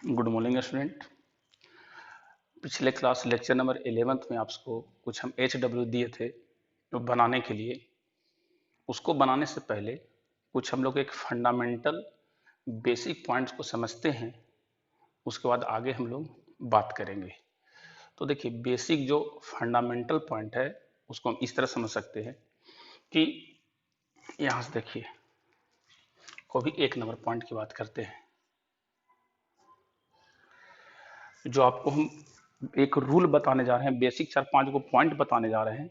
Good morning student. पिछले class lecture number 11th में आपको कुछ हम HW दिए थे तो बनाने के लिए। उसको बनाने से पहले कुछ हम लोग एक फंडामेंटल बेसिक पॉइंट्स को समझते हैं, उसके बाद आगे हम लोग बात करेंगे। तो देखिए, बेसिक जो फंडामेंटल पॉइंट है उसको हम इस तरह समझ सकते हैं कि यहाँ से देखिए, कोई भी एक नंबर पॉइंट की बात करते हैं। जो आपको हम एक रूल बताने जा रहे हैं, बेसिक 4-5 को पॉइंट बताने जा रहे हैं।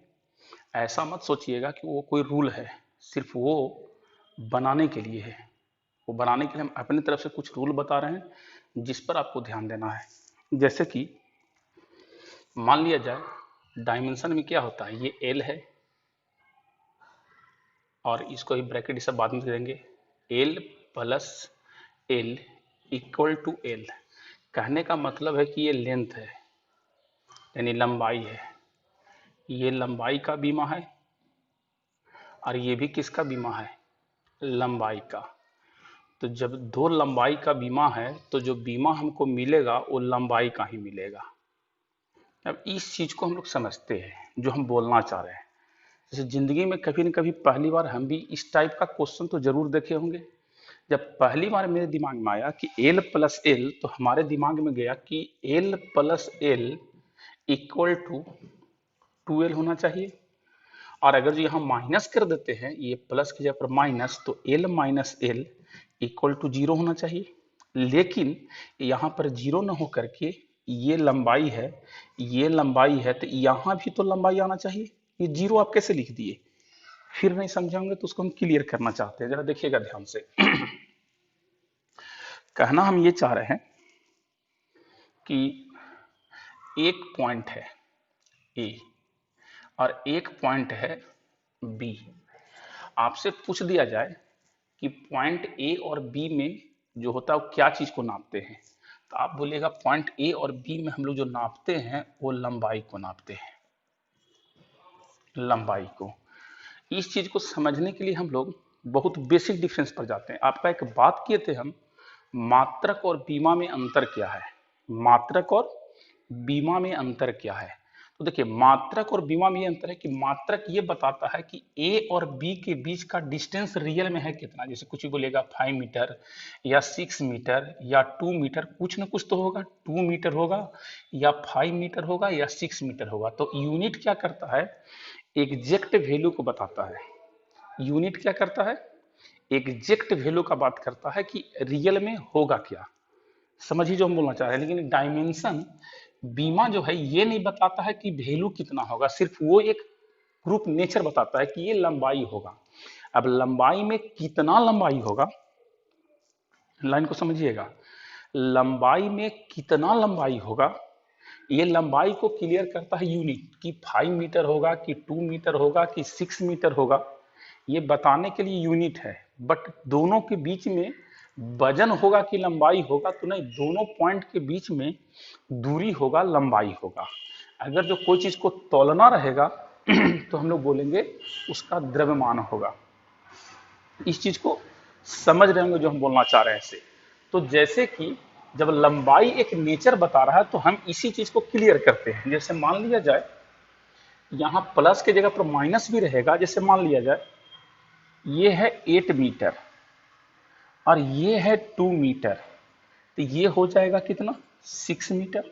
ऐसा मत सोचिएगा कि वो कोई रूल है, सिर्फ वो बनाने के लिए है। वो बनाने के लिए हम अपनी तरफ से कुछ रूल बता रहे हैं जिस पर आपको ध्यान देना है। जैसे कि मान लिया जाए डायमेंशन में क्या होता है, ये एल है और इसको ही ब्रैकेट इसे बाद में देंगे, l plus l equal to l. कहने का मतलब है कि ये लेंथ है, यानी लंबाई है। ये लंबाई का बीमा है और ये भी किसका बीमा है, लंबाई का। तो जब दो लंबाई का बीमा है तो जो बीमा हमको मिलेगा वो लंबाई का ही मिलेगा। अब इस चीज को हम लोग समझते हैं जो हम बोलना चाह रहे हैं। जैसे जिंदगी में कभी न कभी पहली बार हम भी इस टाइप का क्वेश्चन तो जरूर देखे होंगे। जब पहली बार मेरे दिमाग में आया कि एल प्लस एल, तो हमारे दिमाग में गया कि l plus l equal to 2l होना चाहिए। और अगर जो यहाँ माइनस कर देते हैं, ये प्लस की जगह पर माइनस, तो l minus l equal to 0 होना चाहिए। लेकिन यहाँ पर 0 न होकर के ये लंबाई है, ये लंबाई है, तो यहाँ भी तो लंबाई आना चाहिए। ये 0 आप कैसे लिख दिए? फिर नहीं समझाऊंगे तो उसको हम क्लियर करना चाहते हैं, जरा देखिएगा ध्यान से। कहना हम ये चाह रहे हैं कि एक पॉइंट है ए और एक पॉइंट है बी। आपसे पूछ दिया जाए कि पॉइंट ए और बी में जो होता है वो क्या चीज को नापते हैं, तो आप बोलिएगा पॉइंट ए और बी में हम लोग जो नापते हैं वो लंबाई को नापते हैं, लंबाई को। इस चीज को समझने के लिए हम लोग बहुत बेसिक डिफरेंस पर जाते हैं। आपका एक बात किए थे हम, मात्रक और बीमा में अंतर क्या है, मात्रक और बीमा में अंतर क्या है। तो देखिए, मात्रक और बीमा में ये अंतर है कि मात्रक ये बताता है कि ए और बी के बीच का डिस्टेंस रियल में है कितना। जैसे कुछ भी बोलेगा 5 मीटर या 6 मीटर या 2 मीटर, कुछ ना कुछ तो होगा, 2 मीटर होगा या 5 मीटर होगा या 6 मीटर होगा। तो यूनिट क्या करता है, एग्जैक्ट वैल्यू को बताता है। यूनिट क्या करता है, एग्जैक्ट वैल्यू का बात करता है कि रियल में होगा क्या। समझिए जो हम बोलना चाह रहे हैं। लेकिन डायमेंशन बीमा जो है ये नहीं बताता है कि वैल्यू कितना होगा, सिर्फ वो एक ग्रुप नेचर बताता है कि ये लंबाई होगा। अब लंबाई में कितना लंबाई होगा, लाइन को समझिएगा, लंबाई में कितना लंबाई होगा, ये लंबाई को क्लियर करता है यूनिट, कि 5 मीटर होगा कि 2 मीटर होगा कि 6 मीटर होगा, ये बताने के लिए यूनिट है। बट दोनों के बीच में वजन होगा कि लंबाई होगा, तो नहीं, दोनों पॉइंट के बीच में दूरी होगा, लंबाई होगा। अगर जो कोई चीज को तौलना रहेगा तो हम लोग बोलेंगे उसका द्रव्यमान होगा। इस चीज को समझ रहे होंगे जो हम बोलना चाह रहे हैं ऐसे। तो जैसे कि जब लंबाई एक नेचर बता रहा है तो हम इसी चीज को क्लियर करते हैं। जैसे मान लिया जाए यहां प्लस की जगह पर माइनस भी रहेगा। जैसे मान लिया जाए ये है 8 मीटर और ये है 2 मीटर, तो ये हो जाएगा कितना, 6 मीटर।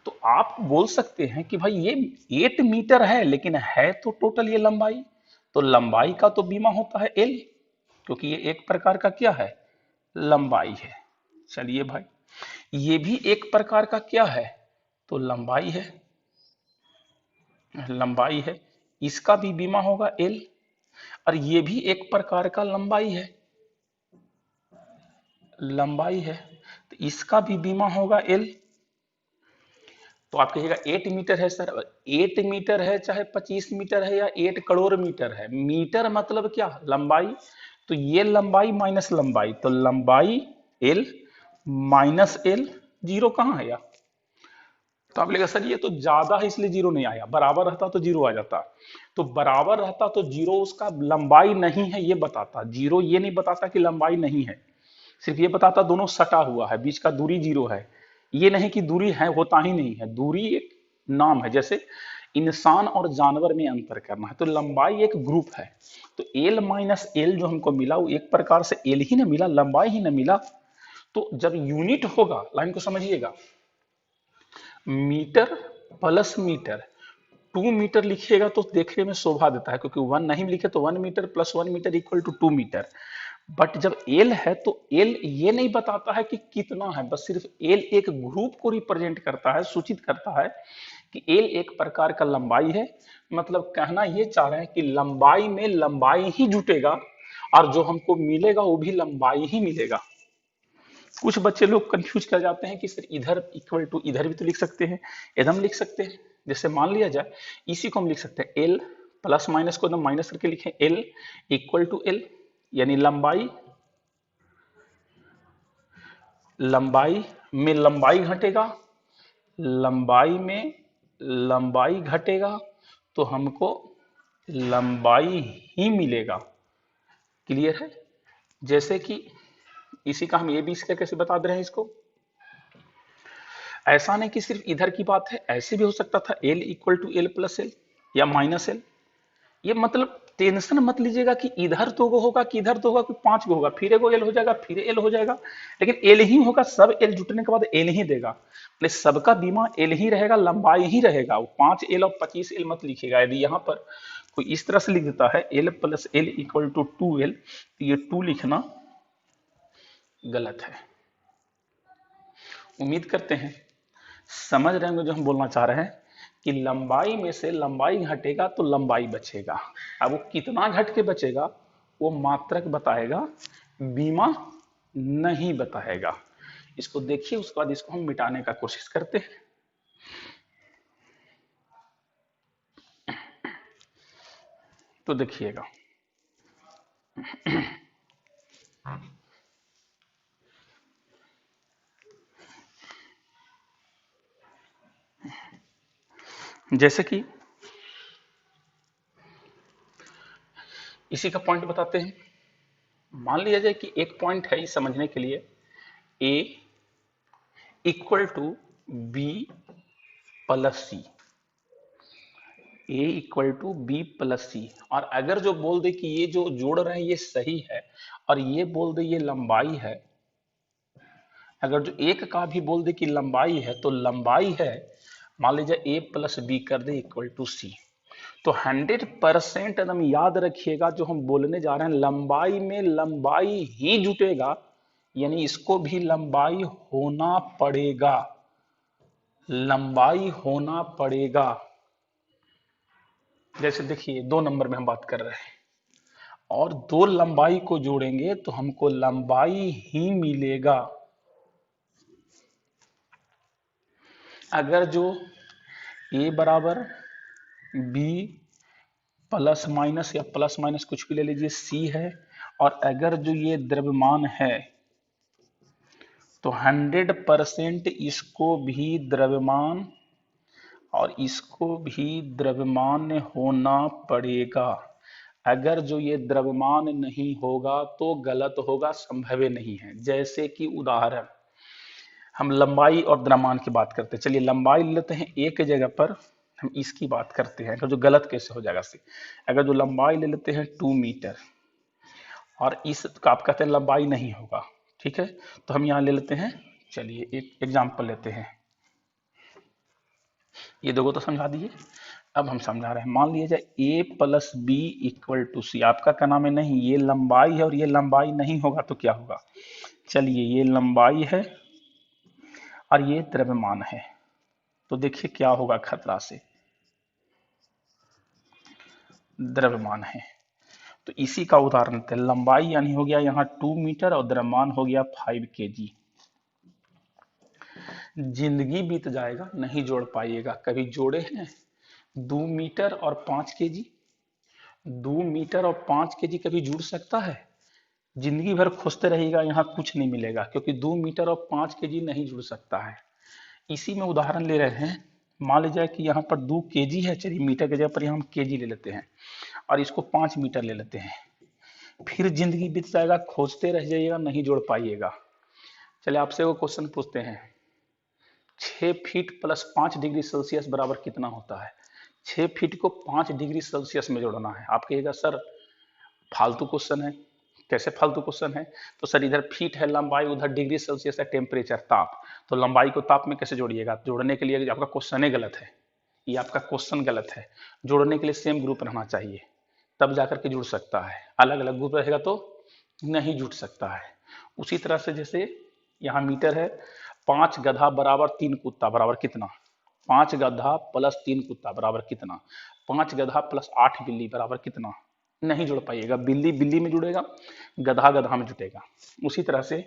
तो आप बोल सकते हैं कि भाई ये 8 मीटर है लेकिन है तो टोटल ये लंबाई, तो लंबाई का तो बीमा होता है एल, क्योंकि ये एक प्रकार का क्या है, लंबाई है। चलिए भाई, ये भी एक प्रकार का क्या है, तो लंबाई है, लंबाई है। इसका भी बीमा होगा एल, और ये भी एक प्रकार का लंबाई है, लंबाई है, तो इसका भी बीमा होगा एल। तो आप कहिएगा 8 मीटर है सर, 8 मीटर है चाहे 25 मीटर है या 8 करोड़ मीटर है, मीटर मतलब क्या, लंबाई। तो ये लंबाई माइनस लंबाई, तो लंबाई एल माइनस एल, जीरो कहाँ है यार। तो आप लेगा सर ये तो ज्यादा है इसलिए जीरो नहीं आया, बराबर रहता तो जीरो आ जाता। तो बराबर रहता तो जीरो उसका लंबाई नहीं है ये बताता, जीरो ये नहीं बताता कि लंबाई नहीं है। सिर्फ ये बताता दोनों सटा हुआ है, बीच का दूरी 0 है। ये नहीं कि दूरी है, होता ही नहीं है, दूरी एक नाम है। जैसे इंसान और जानवर में अंतर करना है तो लंबाई एक ग्रुप है, तो एल माइनस एल जो हमको मिला वो एक प्रकार से एल ही ना मिला, लंबाई ही ना मिला। तो जब यूनिट होगा, लाइन को समझिएगा, मीटर प्लस मीटर, 2 मीटर लिखिएगा तो देखने में शोभा देता है, क्योंकि 1 नहीं लिखे तो 1 metre plus 1 metre equal to 2 metre. But जब एल है तो एल ये नहीं बताता है कि कितना है, बस सिर्फ एल एक ग्रुप को रिप्रेजेंट करता है, सूचित करता है कि एल एक प्रकार का लंबाई है। मतलब कहना ये चाह रहे हैं कि लंबाई में लंबाई ही जुटेगा और जो हमको मिलेगा वो भी लंबाई ही मिलेगा। कुछ बच्चे लोग कंफ्यूज कर जाते हैं कि सर इधर इक्वल टू इधर भी तो लिख सकते हैं, एकदम लिख सकते हैं। जैसे मान लिया जाए इसी को हम लिख सकते हैं एल प्लस माइनस को एकदम माइनस करके लिखें, एल इक्वल टू एल, यानी लंबाई, लंबाई में लंबाई घटेगा, लंबाई में लंबाई घटेगा तो हमको लंबाई ही मिलेगा। क्लियर है? जैसे कि इसी का हम ए बी कैसे बता दे रहे हैं इसको, ऐसा नहीं कि सिर्फ इधर की बात है, ऐसे भी हो सकता था l equal to l plus l या माइनस एल। ये मतलब टेंशन मत लीजिएगा कि इधर दो गो होगा कि इधर दो होगा कि 5 गो होगा, फिर एगो एल हो जाएगा फिर एल हो जाएगा, लेकिन एल ही होगा, सब एल जुटने के बाद एल ही देगा, मतलब सबका बीमा एल ही रहेगा, लंबाई ही रहेगा। वो 5 एल और 25 एल मत लिखिएगा। यदि यहाँ पर कोई इस तरह से लिख देता है l plus l equal to 2 l, तो ये 2 लिखना गलत है। उम्मीद करते हैं समझ रहे होंगे जो हम बोलना चाह रहे हैं कि लंबाई में से लंबाई घटेगा तो लंबाई बचेगा। अब वो कितना घट के बचेगा वो मात्रक बताएगा, बीमा नहीं बताएगा। इसको देखिए, उसके बाद इसको हम मिटाने का कोशिश करते हैं। तो देखिएगा, जैसे कि इसी का पॉइंट बताते हैं। मान लिया जाए कि एक पॉइंट है इस समझने के लिए, a equal to b plus c, a equal to b plus c, और अगर जो बोल दे कि ये जो जोड़ रहे हैं ये सही है और ये बोल दे ये लंबाई है, अगर जो एक का भी बोल दे कि लंबाई है तो लंबाई है, मान लीजिए ए प्लस बी कर दे इक्वल टू सी, तो 100% एकदम याद रखिएगा जो हम बोलने जा रहे हैं, लंबाई में लंबाई ही जुटेगा, यानी इसको भी लंबाई होना पड़ेगा, लंबाई होना पड़ेगा। जैसे देखिए 2 नंबर में हम बात कर रहे हैं और 2 लंबाई को जोड़ेंगे तो हमको लंबाई ही मिलेगा। अगर जो ए बराबर बी प्लस माइनस या प्लस माइनस कुछ भी ले लीजिए सी है, और अगर जो ये द्रव्यमान है तो 100% इसको भी द्रव्यमान और इसको भी द्रव्यमान होना पड़ेगा। अगर जो ये द्रव्यमान नहीं होगा तो गलत होगा, संभव नहीं है। जैसे कि उदाहरण, हम लंबाई और द्रव्यमान की बात करते हैं, चलिए लंबाई लेते हैं एक जगह पर, हम इसकी बात करते हैं अगर जो गलत कैसे हो जाएगा सी। अगर जो लंबाई ले लेते हैं 2 मीटर और इस का आप कहते हैं लंबाई नहीं होगा, ठीक है, तो हम यहाँ ले लेते हैं, चलिए एक एग्जाम्पल लेते हैं, ये दोगो तो समझा दिए। अब हम समझा रहे हैं, मान लिया जाए ए प्लस बी इक्वल टू सी, आपका क्या नाम है, नहीं ये लंबाई है और ये लंबाई नहीं होगा तो क्या होगा, चलिए ये लंबाई है और ये द्रव्यमान है, तो देखिए क्या होगा, खतरा से द्रव्यमान है। तो इसी का उदाहरण थे, लंबाई यानी हो गया यहाँ 2 मीटर और द्रव्यमान हो गया 5 kg। जिंदगी बीत जाएगा नहीं जोड़ पाइएगा, कभी जोड़े हैं 2 मीटर और 5 kg, 2 मीटर और 5 kg कभी जुड़ सकता है? जिंदगी भर खोजते रहिएगा यहाँ कुछ नहीं मिलेगा, क्योंकि 2 मीटर और 5 kg नहीं जुड़ सकता है। इसी में उदाहरण ले रहे हैं, मान लीजिए कि यहाँ पर 2 kg है, चलिए मीटर की जगह पर यहाँ हम kg ले लेते हैं और इसको 5 मीटर ले लेते हैं, फिर जिंदगी बीत जाएगा, खोजते रह जाइएगा, नहीं जोड़ पाइएगा। चलिए आपसे वो क्वेश्चन पूछते हैं, 6 फीट प्लस 5 डिग्री सेल्सियस बराबर कितना होता है? 6 फीट को 5 डिग्री सेल्सियस में जोड़ना है। आप कहिएगा सर फालतू क्वेश्चन है। कैसे फालतू क्वेश्चन है? तो सर इधर फीट है लंबाई, उधर डिग्री सेल्सियस है टेम्परेचर ताप, तो लंबाई को ताप में कैसे जोड़िएगा? जोड़ने के लिए आपका क्वेश्चन ही गलत है, ये आपका क्वेश्चन गलत है। जोड़ने के लिए सेम ग्रुप रहना चाहिए, तब जाकर के जुड़ सकता है। अलग अलग ग्रुप रहेगा तो नहीं जुड़ सकता है। उसी तरह से जैसे यहाँ मीटर है, 5 गधा बराबर 3 कुत्ता बराबर कितना? 5 गधा प्लस 3 कुत्ता बराबर कितना? 5 गधा प्लस 8 बिल्ली बराबर कितना? नहीं जुड़ पाइएगा। बिल्ली बिल्ली में जुड़ेगा, गधा गधा में जुटेगा। उसी तरह से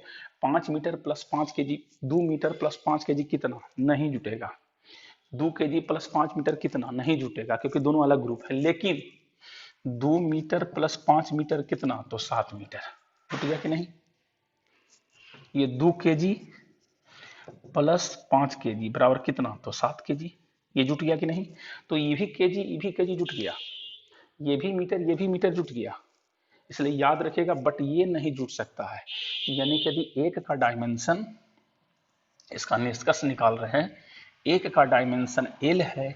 5 metre plus 5 kg, 2 metre plus 5 kg कितना? नहीं जुटेगा। 2 केजी प्लस 5 मीटर कितना? नहीं जुटेगा, क्योंकि दोनों अलग ग्रुप है। लेकिन 2 मीटर प्लस 5 मीटर कितना? तो 7 मीटर। जुट गया कि नहीं? ये 2 केजी प्लस 5 केजी बराबर कितना? तो 7 केजी। ये जुट गया कि नहीं? तो ये भी केजी जुट गया, ये भी मीटर जुट गया। इसलिए याद रखिएगा, बट ये नहीं जुट सकता है। यानी कि यदि एक का डायमेंशन, इसका निष्कर्ष निकाल रहे हैं, एक का डायमेंशन एल है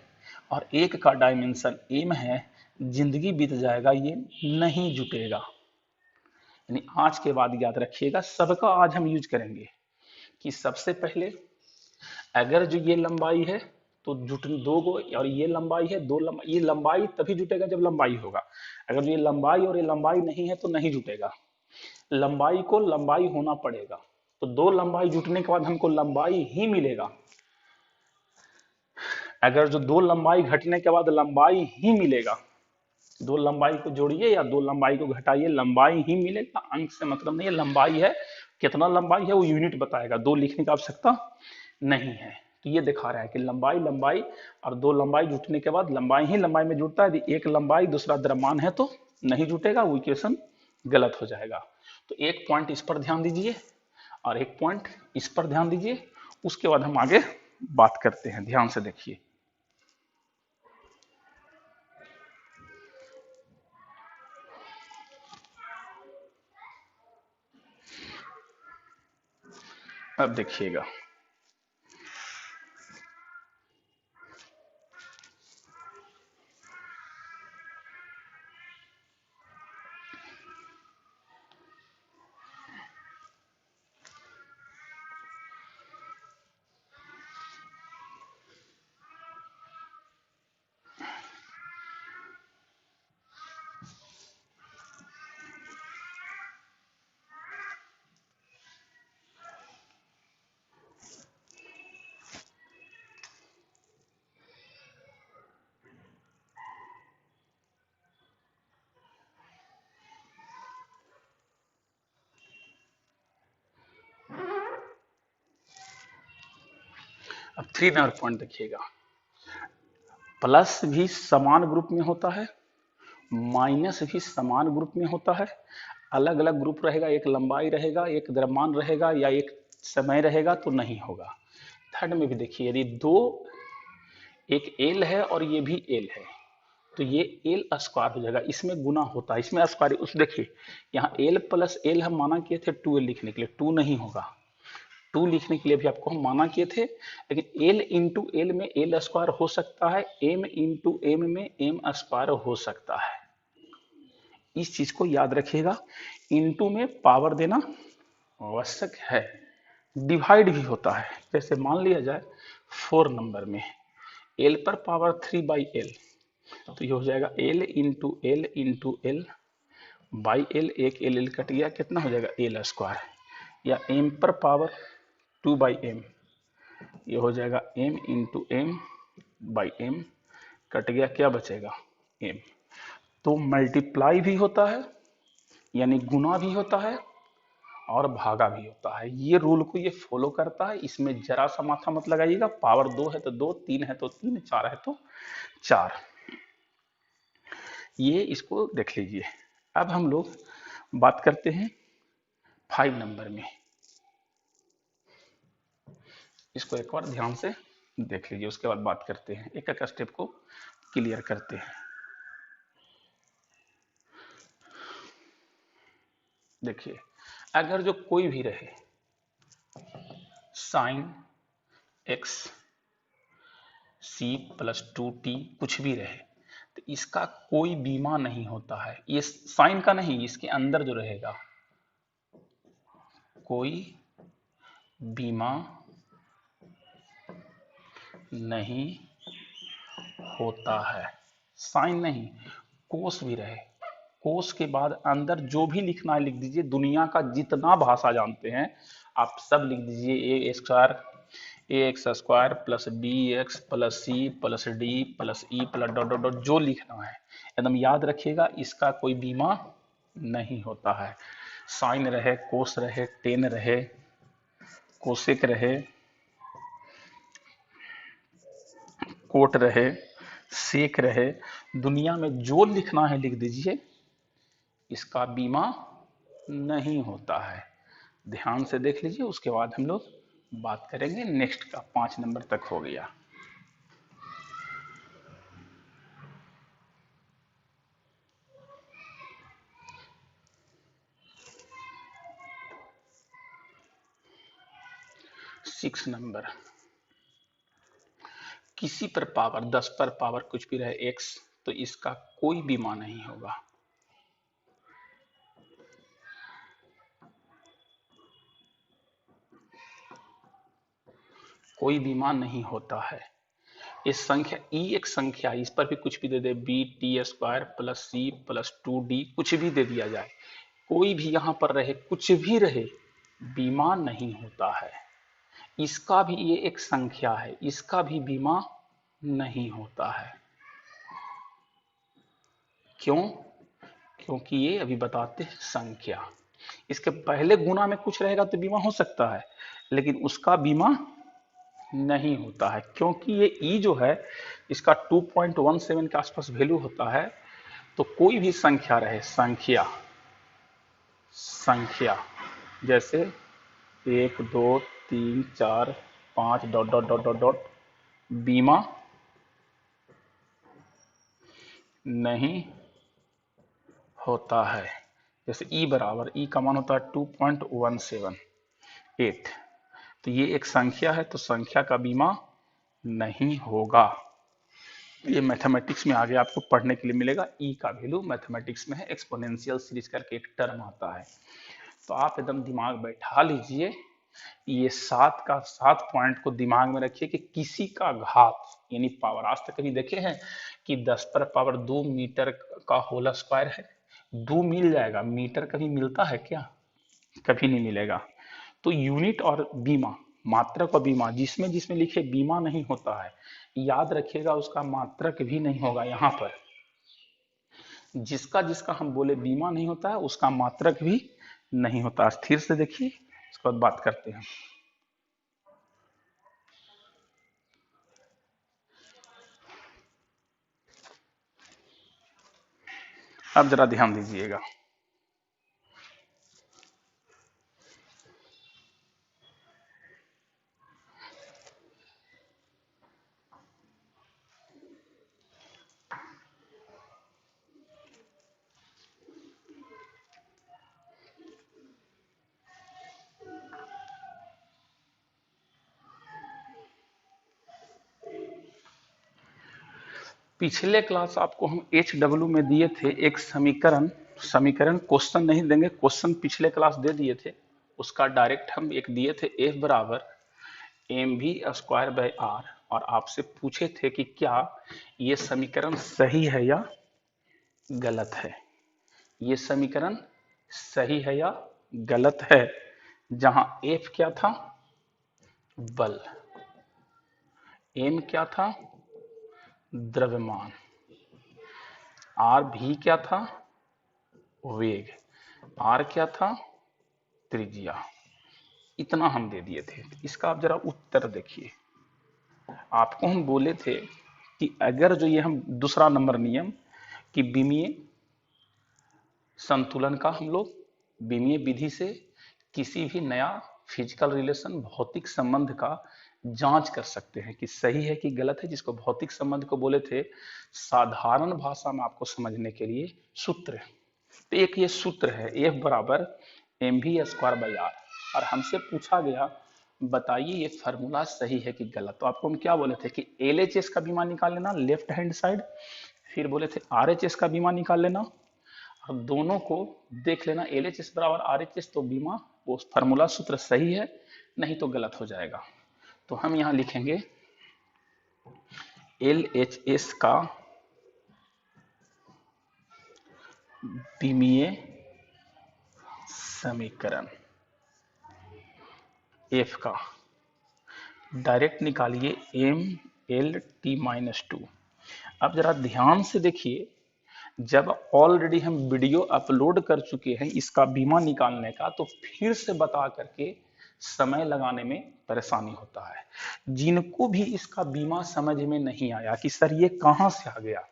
और एक का डायमेंशन एम है, जिंदगी बीत जाएगा, ये नहीं जुटेगा। यानी आज के बाद याद रखिएगा, सबका आज हम यूज करेंगे कि सबसे पहले अगर जो ये लंबाई है तो जुट दो गो, और ये लंबाई है दो लंबाई, ये लंबाई तभी जुटेगा जब लंबाई होगा। अगर ये लंबाई और ये लंबाई नहीं है तो नहीं जुटेगा। लंबाई को लंबाई होना पड़ेगा, तो दो लंबाई जुटने के बाद हमको लंबाई ही मिलेगा। अगर जो दो लंबाई घटने के बाद लंबाई ही मिलेगा, दो लंबाई को जोड़िए या दो लंबाई को घटाइए, लंबाई ही मिलेगा। अंक से मतलब नहीं है, लंबाई है, कितना लंबाई है वो यूनिट बताएगा, दो लिखने की आवश्यकता नहीं है। तो ये दिखा रहा है कि लंबाई लंबाई और दो लंबाई जुटने के बाद लंबाई ही लंबाई में जुटता है। यदि एक लंबाई दूसरा द्रव्यमान है तो नहीं जुटेगा, वो इक्वेशन गलत हो जाएगा। तो एक पॉइंट इस पर ध्यान दीजिए और एक पॉइंट इस पर ध्यान दीजिए, उसके बाद हम आगे बात करते हैं। ध्यान से देखिए। अब देखिएगा, अब 3 नंबर पॉइंट देखिएगा। प्लस भी समान ग्रुप में होता है, माइनस भी समान ग्रुप में होता है। अलग अलग ग्रुप रहेगा, एक लंबाई रहेगा, एक द्रव्यमान रहेगा या एक समय रहेगा तो नहीं होगा। थर्ड में भी देखिए, यदि दो, एक एल है और ये भी एल है, तो ये एल स्क्वायर हो जाएगा। इसमें गुना होता है, इसमें स्क्वायर। उस देखिए यहाँ एल प्लस एल हम माना किए थे 2l लिखने के लिए, 2 नहीं होगा। 2 लिखने के लिए भी आपको हम माना किए थे, लेकिन एल इंटू एल में एल स्क्वायर हो सकता है, एम इंटू एम में एम स्क्वायर हो सकता है। इस चीज को याद रखिएगा। इंटू में पावर देना आवश्यक है। डिवाइड भी होता है, जैसे मान लिया जाए 4 नंबर में एल पर पावर 3/l, तो ये हो जाएगा एल बाई एल, एक एल कट गया, कितना हो जाएगा एल स्क्वायर। या एम पर पावर 2/m, ये हो जाएगा m into m by m, cut गया, क्या बचेगा m। तो मल्टीप्लाई भी होता है, यानी गुना भी होता है और भागा भी होता है। ये रूल को ये फॉलो करता है। इसमें जरा सा माथा मत लगाइएगा। पावर 2 है तो 2, 3 है तो 3, 4 है तो 4। ये इसको देख लीजिए। अब हम लोग बात करते हैं 5 नंबर में। इसको एक बार ध्यान से देख लीजिए, उसके बाद बात करते हैं, एक एक स्टेप को क्लियर करते हैं। देखिए, अगर जो कोई भी रहे sine x C plus 2t कुछ भी रहे, तो इसका कोई बीमा नहीं होता है। ये साइन का नहीं, इसके अंदर जो रहेगा कोई बीमा नहीं होता है। साइन नहीं, कोस भी रहे, कोस के बाद अंदर जो भी लिखना है लिख दीजिए। दुनिया का जितना भाषा जानते हैं आप सब लिख दीजिए। A square a x square plus b x plus c plus d plus e plus dot dot dot जो लिखना है एकदम याद रखिएगा। इसका कोई बीमा नहीं होता है। साइन रहे, कोस रहे, टेन रहे, कोसेक रहे, कोट रहे, सेक रहे, दुनिया में जो लिखना है लिख दीजिए। इसका बीमा नहीं होता है। ध्यान से देख लीजिए, उसके बाद हम लोग बात करेंगे नेक्स्ट का। 5 नंबर तक हो गया। सिक्स नंबर, किसी पर पावर 10 पर पावर कुछ भी रहे x, तो इसका कोई बीमा नहीं होगा। कोई बीमा नहीं होता है। इस संख्या ई एक संख्या, इस पर भी कुछ भी दे दे, b t square plus c plus 2d कुछ भी दे दिया जाए, कोई भी यहां पर रहे, कुछ भी रहे, बीमा नहीं होता है। इसका भी ये एक संख्या है, इसका भी बीमा नहीं होता है। क्यों? क्योंकि ये अभी बताते हैं संख्या। इसके पहले गुना में कुछ रहेगा तो बीमा हो सकता है, लेकिन उसका बीमा नहीं होता है। क्योंकि ये ई जो है इसका 2.17 के आसपास वैल्यू होता है। तो कोई भी संख्या रहे, संख्या संख्या जैसे 1 2 3 4 5 dot dot dot dot dot, बीमा नहीं होता है। जैसे ई बराबर, ई का मान होता है 2.178, तो ये एक संख्या है, तो संख्या का बीमा नहीं होगा। ये मैथमेटिक्स में आगे आपको पढ़ने के लिए मिलेगा। ई का वैल्यू मैथमेटिक्स में है, एक्सपोनेंशियल सीरीज करके एक टर्म आता है। तो आप एकदम दिमाग बैठा लीजिए, ये 7 का 7 पॉइंट को दिमाग में रखिए कि किसी का घात यानी पावर। आज तक कभी देखे हैं कि 10 पर पावर 2 मीटर का होल स्क्वायर है? 2 मिल जाएगा, मीटर कभी मिलता है क्या? कभी नहीं मिलेगा। तो यूनिट और बीमा, मात्रक और बीमा, जिसमें जिसमें लिखे बीमा नहीं होता है, याद रखिएगा उसका मात्रक भी नहीं होगा। यहाँ पर जिसका जिसका हम बोले बीमा नहीं होता है, उसका मात्रक भी नहीं होता। स्थिर से देखिए, इसके बाद बात करते हैं। अब जरा ध्यान दीजिएगा। पिछले क्लास आपको हम HW में दिए थे एक समीकरण। समीकरण क्वेश्चन नहीं देंगे, क्वेश्चन पिछले क्लास दे दिए थे। उसका डायरेक्ट हम एक दिए थे, F बराबर mv² और आपसे पूछे थे कि क्या ये समीकरण सही है या गलत है। ये समीकरण सही है या गलत है। जहां F क्या था? बल। M क्या था? द्रव्यमान। R भी क्या था? वेग। R क्या था? त्रिज्या। इतना हम दे दिए थे। इसका आप जरा उत्तर देखिए। आपको हम बोले थे कि अगर जो ये हम दूसरा नंबर नियम कि विमीय संतुलन का हम लोग विमीय विधि से किसी भी नया फिजिकल रिलेशन, भौतिक संबंध का जांच कर सकते हैं कि सही है कि गलत है। जिसको भौतिक संबंध को बोले थे साधारण भाषा में आपको समझने के लिए सूत्र। तो एक ये सूत्र है, F बराबर m v square by r. और हमसे पूछा गया बताइए ये फार्मूला सही है कि गलत। तो आपको हम क्या बोले थे कि एल एच एस का बीमा निकाल लेना लेफ्ट हैंड साइड, फिर बोले थे आर एच एस का बीमा निकाल लेना, और दोनों को देख लेना एल एच एस बराबर आर एच एस, तो बीमा वो फार्मूला सूत्र सही है, नहीं तो गलत हो जाएगा। तो हम यहां लिखेंगे एल एच एस का बीमीय समीकरण, एफ का डायरेक्ट निकालिए m L T minus two. अब जरा ध्यान से देखिए, जब ऑलरेडी हम वीडियो अपलोड कर चुके हैं इसका बीमा निकालने का, तो फिर से बता करके समय लगाने में परेशानी होता है। जिनको भी इसका बीमा समझ में नहीं आया कि सर ये कहां से आ गया,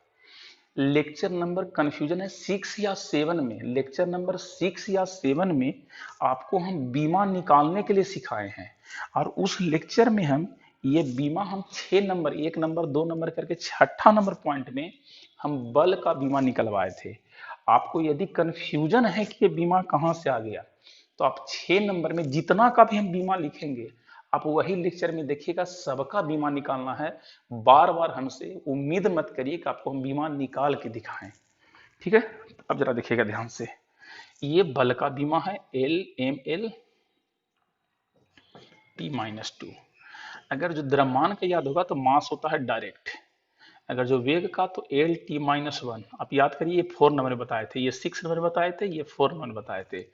लेक्चर नंबर कंफ्यूजन है 6 या 7 में, लेक्चर नंबर 6 या 7 में आपको हम बीमा निकालने के लिए सिखाए हैं। और उस लेक्चर में हम ये बीमा हम 6 नंबर 1 नंबर 2 नंबर करके 6ठा नंबर पॉइंट में हम बल का बीमा निकलवाए थे। आपको यदि कंफ्यूजन है कि ये बीमा कहां से आ गया, तो आप 6 नंबर में जितना का भी हम बीमा लिखेंगे आप वही लेक्चर में देखिएगा, सबका बीमा निकालना है। बार बार हमसे उम्मीद मत करिए कि आपको हम बीमा निकाल के दिखाएं, ठीक है। अब जरा देखिएगा ध्यान से, ये बल का बीमा है l m L T minus two. अगर जो द्रव्यमान का याद होगा तो मास होता है डायरेक्ट, अगर जो वेग का तो एल टी माइनस वन। आप याद करिए ये 4 नंबर बताए थे, ये 6 नंबर बताए थे, ये 4 नंबर बताए थे।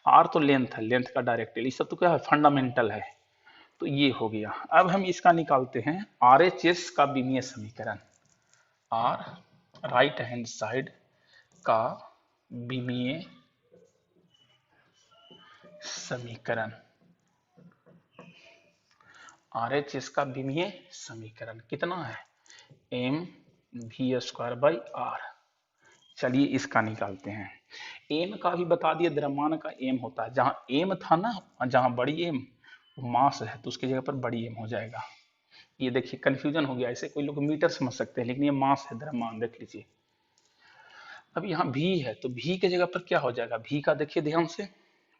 आर तो लेंथ है, लेंथ का डायरेक्ट, ये सब तो क्या है फंडामेंटल है। तो ये हो गया। अब हम इसका निकालते हैं आर एच एस का बीमीय समीकरण, आर राइट हैंड साइड का बीमीय समीकरण, आर एच एस का बीमीय समीकरण कितना है, m v square by r. चलिए इसका निकालते हैं। एम का भी बता दिए, द्रव्यमान का एम होता है, जहां एम था ना, जहां बड़ी एम मास है तो उसकी जगह पर बड़ी एम हो जाएगा। ये देखिए कंफ्यूजन हो गया, ऐसे कोई लोग मीटर समझ सकते हैं लेकिन ये मास है, द्रव्यमान देख लीजिए। अब यहाँ v है तो v के जगह पर क्या हो जाएगा, v का देखिए ध्यान से,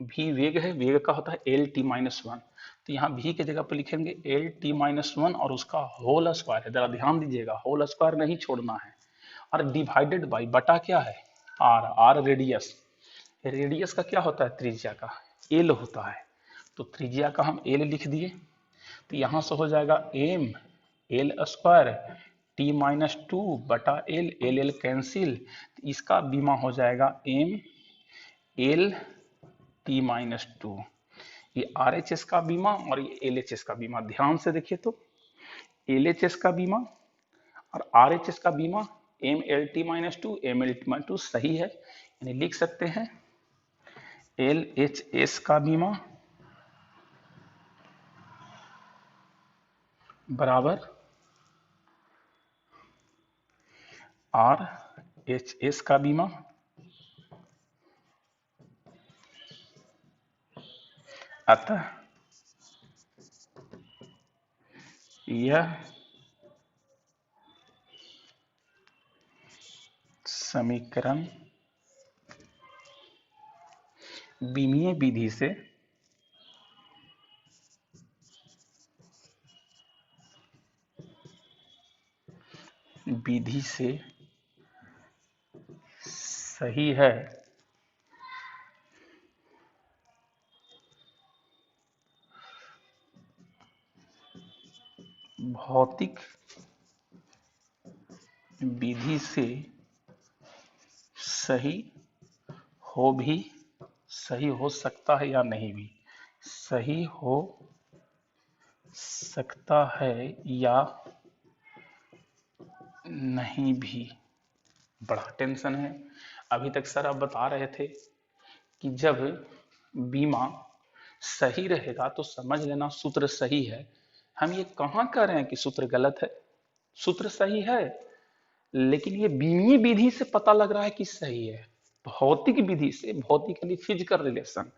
v वेग है, वेग का होता है एल टी माइनस वन, तो यहाँ v के जगह पर लिखेंगे एल टी माइनस वन और उसका होल स्क्वायर है, जरा ध्यान दीजिएगा होल स्क्वायर नहीं छोड़ना है, और डिवाइडेड बाई बटा क्या है आर, आर रेडियस, रेडियस का क्या होता है त्रिज्या का एल होता है, तो त्रिज्या का हम एल लिख दिए। तो यहाँ से हो जाएगा m L square T minus two बटा एल, एल एल कैंसिल, इसका बीमा हो जाएगा m L T minus two. ये आर एच एस का बीमा और ये एल एच एस का बीमा, ध्यान से देखिए तो एल एच एस का बीमा और आर एच एस का बीमा m L T minus two, m L T minus two सही है, यानी लिख सकते हैं एल एच एस का बीमा बराबर आर एच एस का बीमा, अतः यह समीकरण बीमीय विधि से सही है। भौतिक विधि से सही सही हो सकता है या नहीं भी, सही हो सकता है या नहीं भी। बड़ा टेंशन है। अभी तक सर आप बता रहे थे कि जब बीमा सही रहेगा तो समझ लेना सूत्र सही है। हम ये कहां कह रहे हैं कि सूत्र गलत है, सूत्र सही है, लेकिन ये बीमीय विधि से पता लग रहा है कि सही है। भौतिक विधि से, भौतिकली फिजिकल रिलेशन,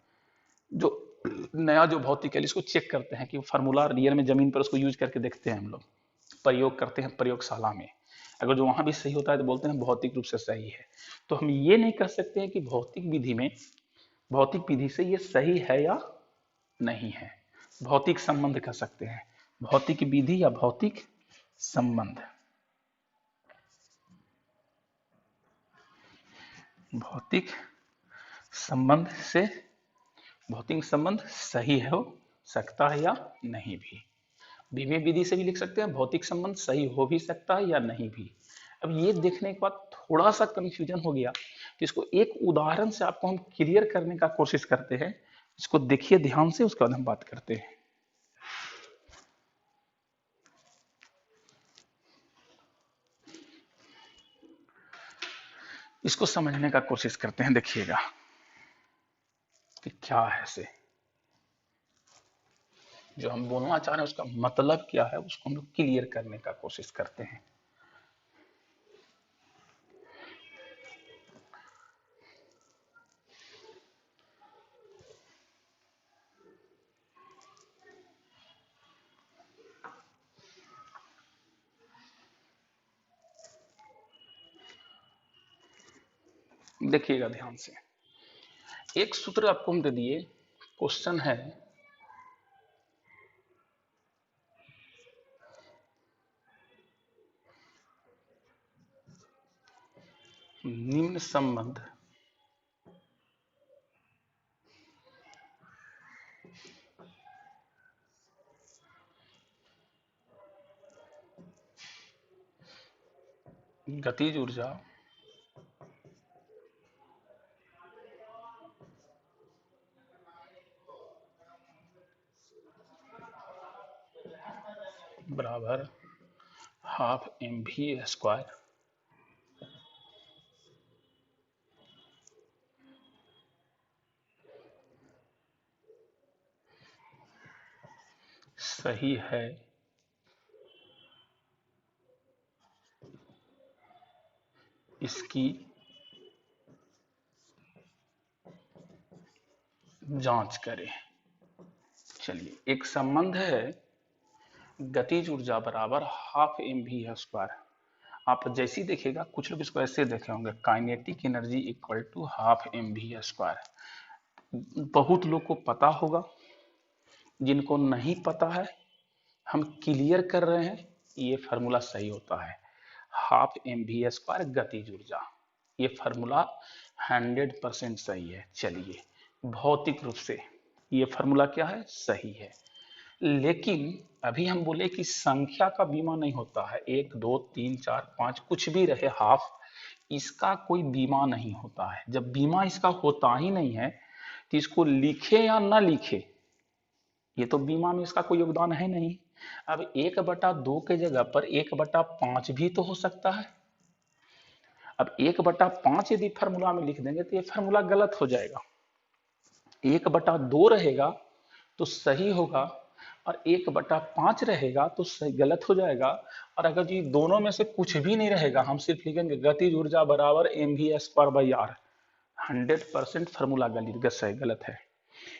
जो नया जो भौतिकली इसको चेक करते हैं कि फार्मूला रियल में जमीन पर उसको यूज करके देखते हैं, हम लोग प्रयोग करते हैं प्रयोगशाला में, अगर जो वहां भी सही होता है तो बोलते हैं भौतिक रूप से सही है। तो हम ये नहीं कह सकते हैं कि भौतिक विधि में भौतिक विधि से ये सही है या नहीं है। भौतिक संबंध कह सकते हैं, भौतिक विधि या भौतिक संबंध। भौतिक संबंध से भौतिक संबंध सही हो सकता है या नहीं भी। विमेय विधि से भी लिख सकते हैं भौतिक संबंध सही हो भी सकता है या नहीं भी। अब ये देखने के बाद थोड़ा सा कंफ्यूजन हो गया, तो इसको एक उदाहरण से आपको हम क्लियर करने का कोशिश करते हैं। इसको देखिए ध्यान से, उसके बाद हम बात करते हैं। इसको समझने का कोशिश करते हैं, देखिएगा कि क्या है से जो हम बोलना चाह रहे हैं उसका मतलब क्या है, उसको हम लोग क्लियर करने का कोशिश करते हैं। देखिएगा ध्यान से, एक सूत्र आपको हम दे दिए, क्वेश्चन है निम्न संबंध गतिज ऊर्जा बराबर हाफ एम वी स्क्वायर सही है इसकी जांच करें। चलिए, एक संबंध है गतिज ऊर्जा बराबर हाफ एम वी स्क्वायर। आप जैसे ही देखिएगा, कुछ लोग इसको ऐसे देखे होंगे, kinetic energy equal to half m v square. बहुत लोग को पता होगा, जिनको नहीं पता है हम क्लियर कर रहे हैं, ये फार्मूला सही होता है। हाफ एम वी स्क्वायर गतिज ऊर्जा, ये फार्मूला 100% सही है। चलिए, भौतिक रूप से ये फार्मूला क्या है, सही है। लेकिन अभी हम बोले कि संख्या का बीमा नहीं होता है, 1 2 3 4 5 कुछ भी रहे हाफ, इसका कोई बीमा नहीं होता है। जब बीमा इसका होता ही नहीं है तो इसको लिखे या ना लिखे, ये तो बीमा में इसका कोई योगदान है नहीं। अब 1/2 के जगह पर 1/5 भी तो हो सकता है। अब 1/5 यदि फार्मूला में लिख देंगे तो ये फार्मूला गलत हो जाएगा। 1/2 रहेगा तो सही होगा, और 1/5 रहेगा तो सही गलत हो जाएगा। और अगर जी दोनों में से कुछ भी नहीं रहेगा, हम सिर्फ लिखेंगे गतिज ऊर्जा बराबर m v square by r, 100% formula गलत है,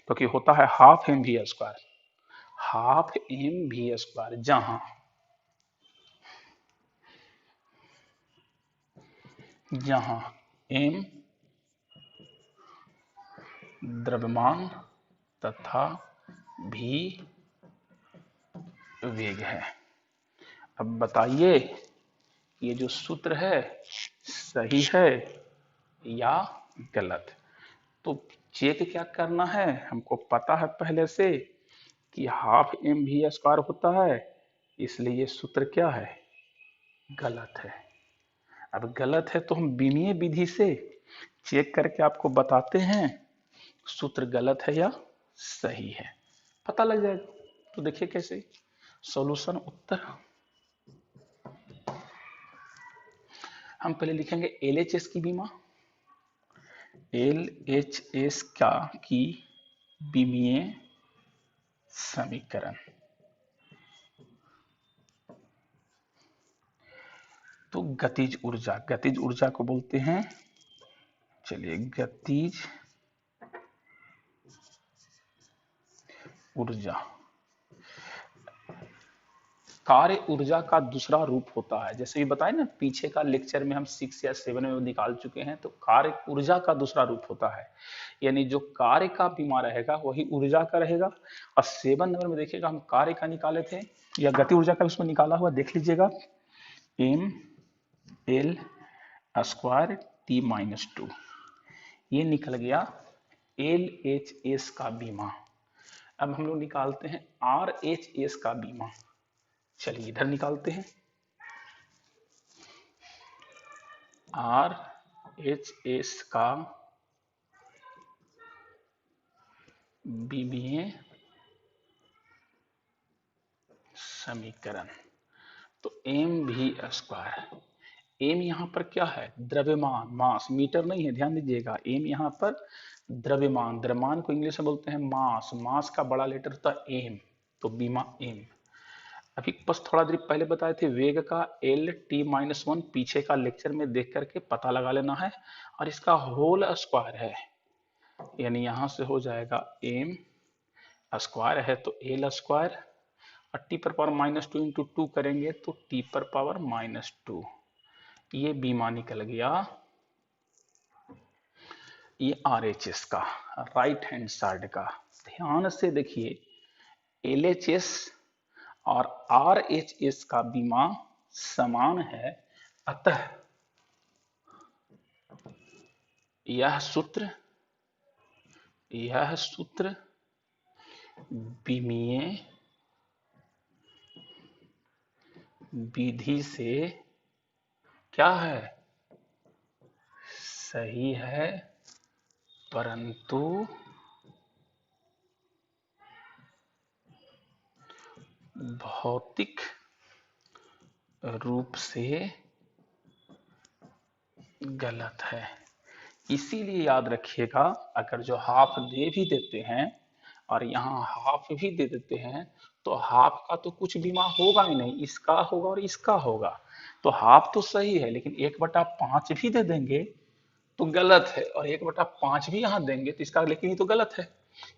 क्योंकि होता है half m v square. Half m v square जहां एम द्रव्यमान तथा भी वेग है। अब बताइए, ये जो सूत्र है सही है या गलत। तो चेक क्या करना है, हमको पता है पहले से कि हाफ एम वी स्क्वायर होता है, इसलिए ये सूत्र क्या है, गलत है। अब गलत है तो हम विमीय विधि से चेक करके आपको बताते हैं सूत्र गलत है या सही है, पता लग जाएगा। तो देखिए कैसे सॉल्यूशन, उत्तर हम पहले लिखेंगे एल एच एस की बीमा, एल एच एस का की विमीय समीकरण। तो गतिज ऊर्जा को बोलते हैं, चलिए गतिज ऊर्जा कार्य ऊर्जा का दूसरा रूप होता है। जैसे भी बताए ना, पीछे का लेक्चर में हम 6 या 7 में निकाल चुके हैं। तो कार्य ऊर्जा का दूसरा रूप होता है, यानी जो कार्य का बीमा रहेगा वही ऊर्जा का रहेगा। और 7 नंबर में देखिएगा हम कार्य का निकाले थे, या गति ऊर्जा का उसमें निकाला हुआ देख लीजिएगा, M L square T minus 2, ये निकल गया एल एच एस का बीमा। अब हम लोग निकालते हैं आर एच एस का बीमा। चलिए इधर निकालते हैं, आर एच एस का बीमीय समीकरण। तो एम भी स्क्वायर, एम यहां पर क्या है, द्रव्यमान, मास, मीटर नहीं है, ध्यान दीजिएगा। एम यहां पर द्रव्यमान, द्रव्यमान को इंग्लिश में बोलते हैं मास, मास का बड़ा लेटर होता है एम, तो बीमा एम। अभी बस थोड़ा देर पहले बताए थे वेग का एल टी माइनस 1, पीछे का लेक्चर में देख करके पता लगा लेना है। और इसका होल स्क्वायर है, यानी यहां से हो जाएगा एम स्क्वायर है तो एल स्क्वायर, और टी पर पावर माइनस 2 इंटू 2 करेंगे तो टी पर पावर माइनस 2। ये बीमा निकल गया, ये आर एच एस का राइट हैंड साइड का। ध्यान से देखिए, एल एच एस और आर एच एस का बीमा समान है, अतः यह सूत्र बीमीय विधि से क्या है, सही है, परंतु भौतिक रूप से गलत है। इसीलिए याद रखिएगा, अगर जो हाफ दे भी देते हैं और यहाँ हाफ भी दे देते हैं, तो हाफ का तो कुछ बीमा होगा ही नहीं, इसका होगा और इसका होगा। तो हाफ तो सही है, लेकिन 1/5 भी दे देंगे तो गलत है, और 1/5 भी यहाँ देंगे तो इसका लेकिन ही तो गलत है।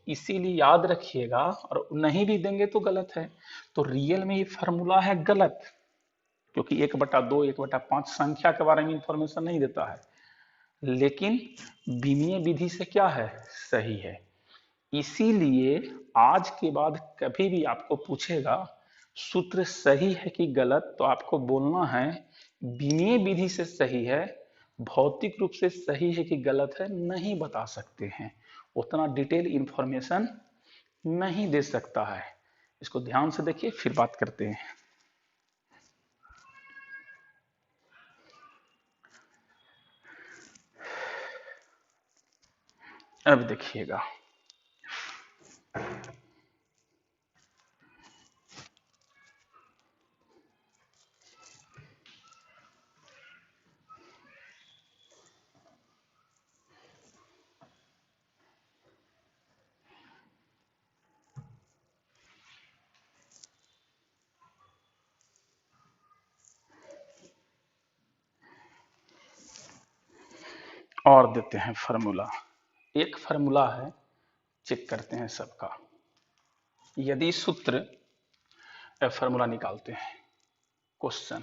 इसीलिए याद रखिएगा, और नहीं भी देंगे तो गलत है। तो रियल में ये फॉर्मूला है गलत, क्योंकि 1/2 1/5 संख्या के बारे में इंफॉर्मेशन नहीं देता है, लेकिन बीमीय विधि से क्या है, सही है। इसीलिए आज के बाद कभी भी आपको पूछेगा सूत्र सही है कि गलत, तो आपको बोलना है बीमीय विधि से सही है, भौतिक रूप से सही है कि गलत है नहीं बता सकते हैं, उतना डिटेल इंफॉर्मेशन नहीं दे सकता है। इसको ध्यान से देखिए, फिर बात करते हैं। अब देखिएगा, और देते हैं फार्मूला। एक फार्मूला है, चेक करते हैं सबका। यदि सूत्र, फार्मूला निकालते हैं, क्वेश्चन,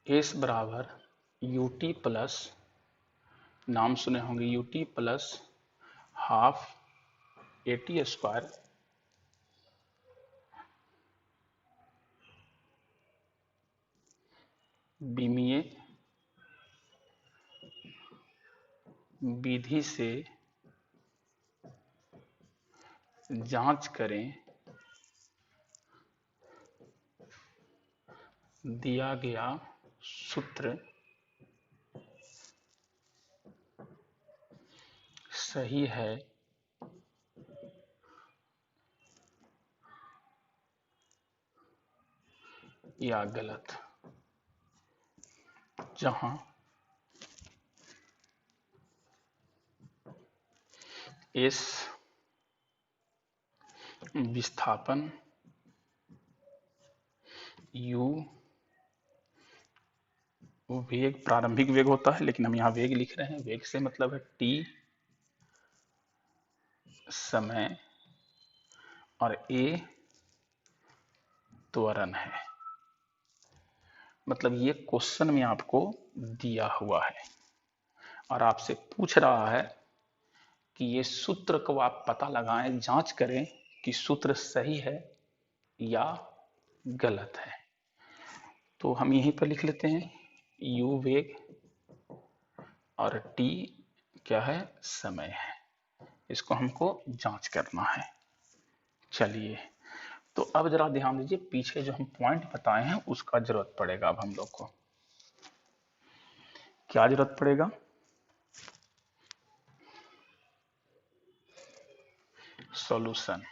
एस बराबर यूटी प्लस, नाम सुने होंगे, u t plus half a t square बीमीय विधि से जांच करें दिया गया सूत्र सही है या गलत। जहां एस विस्थापन, यू वेग प्रारंभिक वेग होता है, लेकिन हम यहाँ वेग लिख रहे हैं। वेग से मतलब है टी समय और ए त्वरण है। मतलब ये क्वेश्चन में आपको दिया हुआ है और आपसे पूछ रहा है कि ये सूत्र को आप पता लगाएं, जांच करें कि सूत्र सही है या गलत है। तो हम यहीं पर लिख लेते हैं u वेग और t क्या है, समय है। इसको हमको जांच करना है। चलिए, तो अब जरा ध्यान दीजिए, पीछे जो हम पॉइंट बताए हैं उसका जरूरत पड़ेगा। अब हम लोग को क्या जरूरत पड़ेगा? सॉल्यूशन।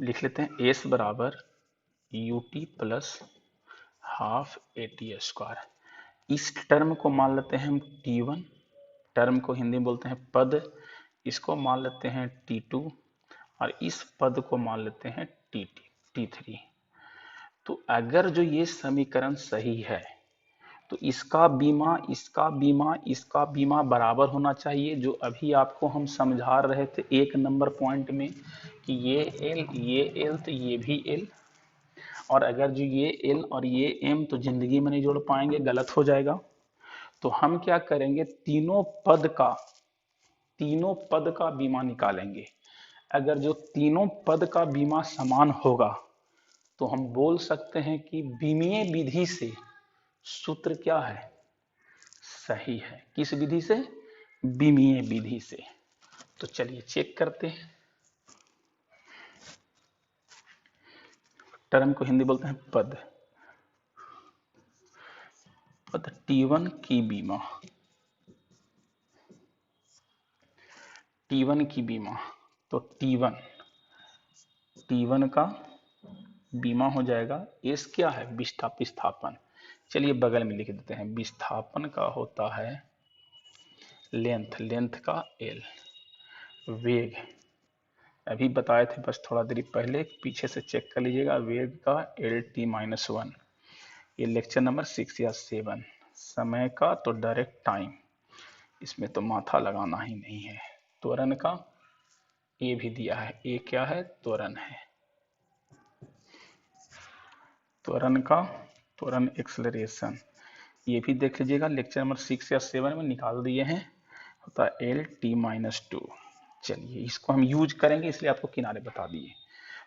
लिख लेते हैं एस बराबर U T plus half A T square. इस टर्म को मान लेते हैं हम T1, टर्म को हिंदी में बोलते हैं पद। इसको मान लेते हैं T2 और इस पद को मान लेते हैं T3। तो अगर जो ये समीकरण सही है तो इसका बीमा इसका बीमा इसका बीमा बराबर होना चाहिए, जो अभी आपको हम समझा रहे थे 1 नंबर पॉइंट में कि ये एल तो ये भी एल, और अगर जो ये एल और ये एम तो जिंदगी में नहीं जोड़ पाएंगे, गलत हो जाएगा। तो हम क्या करेंगे, तीनों पद का बीमा निकालेंगे। अगर जो तीनों पद का बीमा समान होगा तो हम बोल सकते हैं कि बीमीय विधि से सूत्र क्या है, सही है। किस विधि से? बीमीय विधि से। तो चलिए चेक करते हैं। टर्म को हिंदी बोलते हैं पद। पद T1 की बीमा, T1 की बीमा, तो T1 का बीमा हो जाएगा। एस क्या है, विस्थापन। चलिए बगल में लिख देते हैं, विस्थापन का होता है लेंथ का एल। वेग अभी बताए थे, बस थोड़ा देरी पहले, पीछे से चेक कर लीजिएगा। वेग का एल टी माइनस 1, ये लेक्चर नंबर 6 या 7। समय का तो डायरेक्ट टाइम, इसमें तो माथा लगाना ही नहीं है। त्वरण का ए भी दिया है, ए क्या है, त्वरण है। त्वरण एक्सलरेशन ये भी देख लीजिएगा, लेक्चर नंबर 6 या 7 में निकाल दिए हैं, होता है एल टी माइनस 2। चलिए इसको हम यूज करेंगे, इसलिए आपको किनारे बता दिए।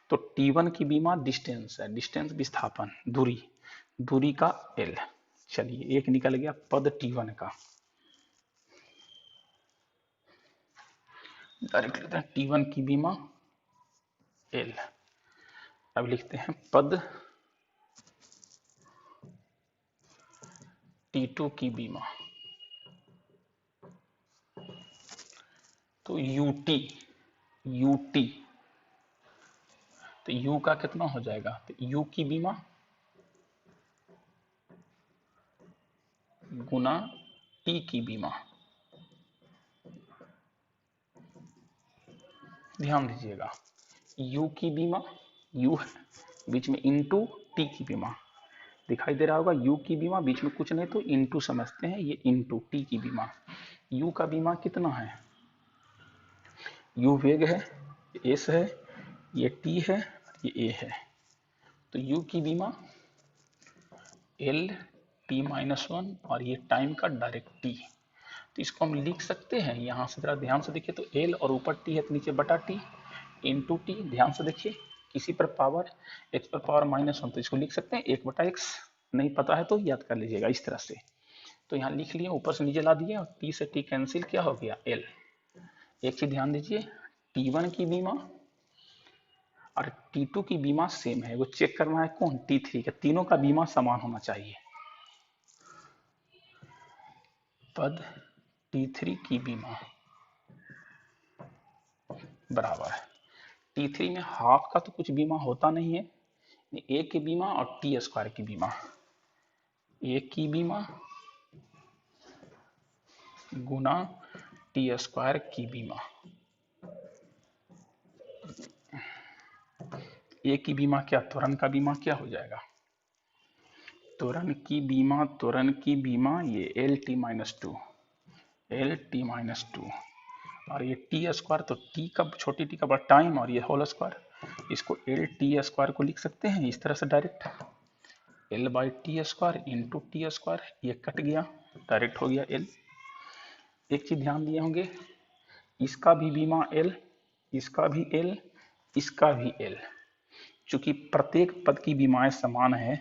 तो T1 की बीमा डिस्टेंस है, डिस्टेंस विस्थापन, दूरी का L। चलिए एक निकल गया पद T1 का, डायरेक्ट लिखते हैं T1 की बीमा L। अब लिखते हैं पद T2 की बीमा, तो UT, तो U का कितना हो जाएगा, तो U की बीमा गुना T की बीमा। ध्यान दीजिएगा, U की बीमा, U है बीच में, इंटू T की बीमा। दिखाई दे रहा होगा, U की बीमा बीच में कुछ नहीं तो इंटू समझते हैं, ये इंटू T की बीमा। U का बीमा कितना है, U वेग है, S है, ये T है, ये A है। तो U की बीमा L T माइनस 1 और ये टाइम का डायरेक्ट T। तो इसको हम लिख सकते हैं, यहाँ से जरा ध्यान से देखिए, तो L और ऊपर T है तो नीचे बटा T इंटू T। ध्यान से देखिए, किसी पर पावर x पर पावर -1, तो इसको लिख सकते हैं 1/x। नहीं पता है तो याद कर लीजिएगा इस तरह से। तो यहाँ लिख लिए, ऊपर से नीचे ला दिए और T से T कैंसिल, क्या हो गया L। एक चीज ध्यान दीजिए, T1 की बीमा और T2 की बीमा सेम है, वो चेक करना है कौन, T3 का। तीनों का बीमा समान होना चाहिए। पद T3 की बीमा बराबर है, T3 में हाफ का तो कुछ बीमा होता नहीं है, ए की बीमा और टी स्क्वायर की बीमा, ए की बीमा गुना टी स्क्वायर की बीमा। ए की बीमा क्या, त्वरण का बीमा क्या हो जाएगा, त्वरण की बीमा ये L T minus to, L T minus two, और ये टी स्क्वायर, तो टी का छोटी टी का बड़ा टाइम, और ये होल स्क्वायर, इसको एल टी स्क्वायर को लिख सकते हैं इस तरह से direct, L by T square into T square, ये कट गया, डायरेक्ट हो गया एल। एक चीज ध्यान दिए होंगे, इसका भी बीमा एल, इसका भी एल, इसका भी एल, चूंकि प्रत्येक पद की बीमाएं समान है,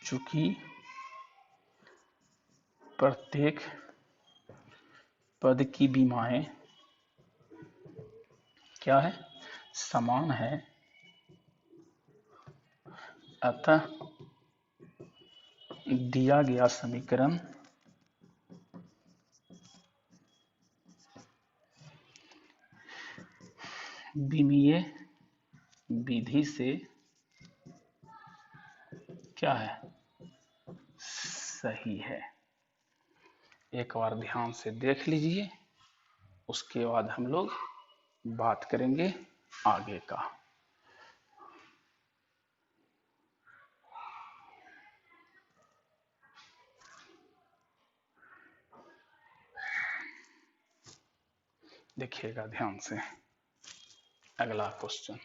चूंकि प्रत्येक पद की बीमाएं क्या है, समान है, अतः दिया गया समीकरण बीमीय विधि से क्या है, सही है। एक बार ध्यान से देख लीजिए, उसके बाद हम लोग बात करेंगे आगे का। देखिएगा ध्यान से अगला क्वेश्चन।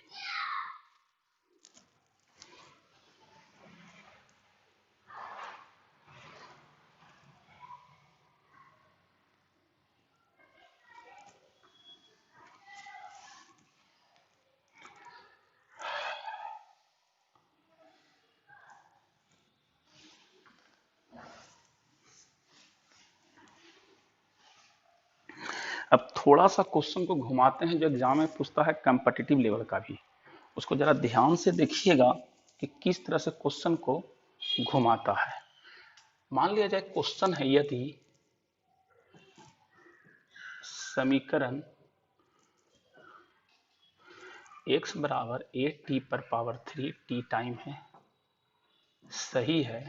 अब थोड़ा सा क्वेश्चन को घुमाते हैं, जो एग्जाम में पूछता है कॉम्पिटिटिव लेवल का भी, उसको जरा ध्यान से देखिएगा कि किस तरह से क्वेश्चन को घुमाता है। मान लिया जाए क्वेश्चन है, यदि समीकरण x बराबर ए टी पर पावर 3 टी टाइम है, सही है,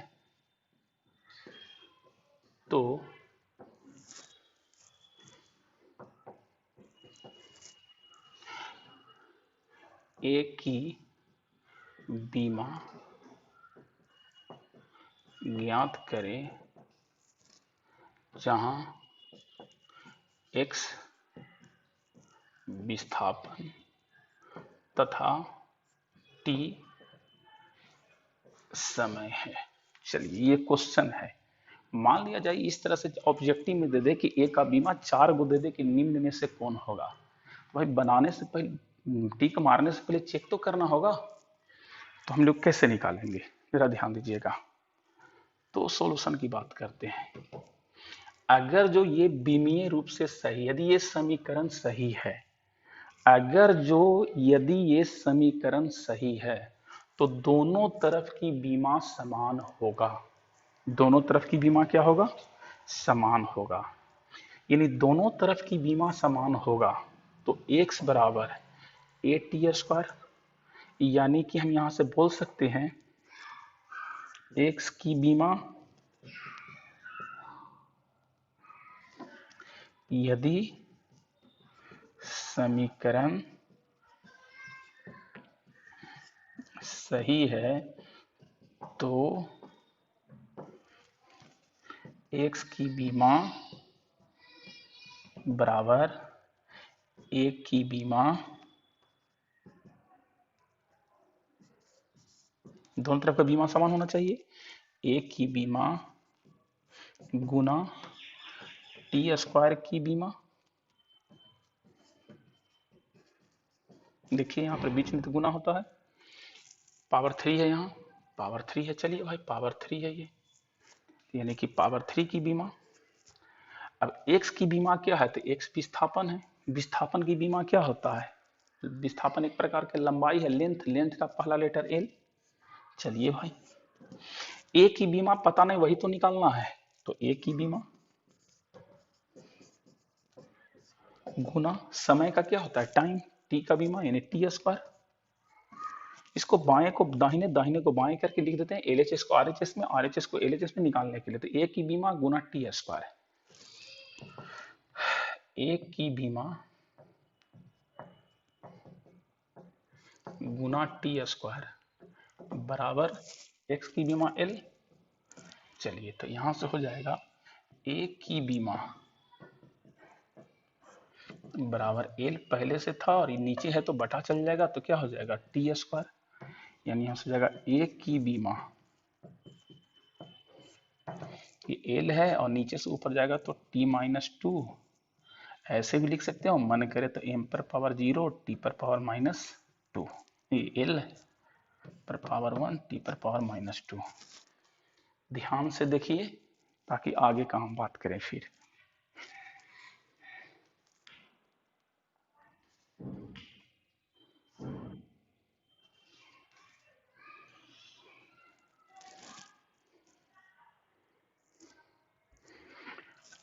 तो ए की बीमा ज्ञात करें जहां x विस्थापन तथा t समय है। चलिए ये क्वेश्चन है, मान लिया जाए इस तरह से ऑब्जेक्टिव में दे दे कि ए का बीमा 4 गो दे दे कि निम्न में से कौन होगा, तो भाई बनाने से पहले, टिक मारने से पहले चेक तो करना होगा, तो हम लोग कैसे निकालेंगे, जरा ध्यान दीजिएगा। तो सॉल्यूशन की बात करते हैं। अगर जो ये बीमीय रूप से सही, यदि ये समीकरण सही है, यदि ये समीकरण सही है, तो दोनों तरफ की बीमा समान होगा, दोनों तरफ की बीमा क्या होगा, समान होगा, यानी दोनों तरफ की बीमा समान होगा, तो x बराबर ए टी स्क्वायर, यानी कि हम यहां से बोल सकते हैं x की बीमा यदि समीकरण सही है तो x की बीमा बराबर ए की बीमा, दोनों तरफ का बीमा समान होना चाहिए, ए की बीमा गुना टी स्क्वायर की बीमा। देखिए यहां पर बीच में तो गुना होता है, पावर 3 है, यहाँ पावर 3 है, चलिए भाई पावर 3 है ये, यानी कि पावर 3 की बीमा। अब x की बीमा क्या है, तो x विस्थापन है, विस्थापन की बीमा क्या होता है, विस्थापन एक प्रकार की लंबाई है, लेंथ, लेंथ का पहला लेटर l। चलिए भाई a की बीमा पता नहीं, वही तो निकालना है, तो a की बीमा गुना समय का क्या होता है, टाइम, t का बीमा यानी टी स्क्वायर। इसको बाएं को दाहिने, दाहिने को बाएं करके लिख देते हैं, एलएचएस को आरएचएस में, आरएचएस को एलएचएस में निकालने के लिए, तो ए की बीमा गुना टी स्क्वायर, ए की बीमा गुना टी स्क्वायर बराबर एक्स की बीमा एल। चलिए तो यहां से हो जाएगा ए की बीमा बराबर एल पहले से था और ये नीचे है तो बटा चल जाएगा, तो क्या हो जाएगा टी स्क्वायर, यानी यहां से हो जाएगा ए की बीमा, ये एल है और नीचे से ऊपर जाएगा तो टी माइनस टू। ऐसे भी लिख सकते हो, मन करे तो एम पर पावर 0 टी पर पावर माइनस टू, ये एल पर पावर 1 टी पर पावर माइनस टू। ध्यान से देखिए ताकि आगे का हम बात करें फिर।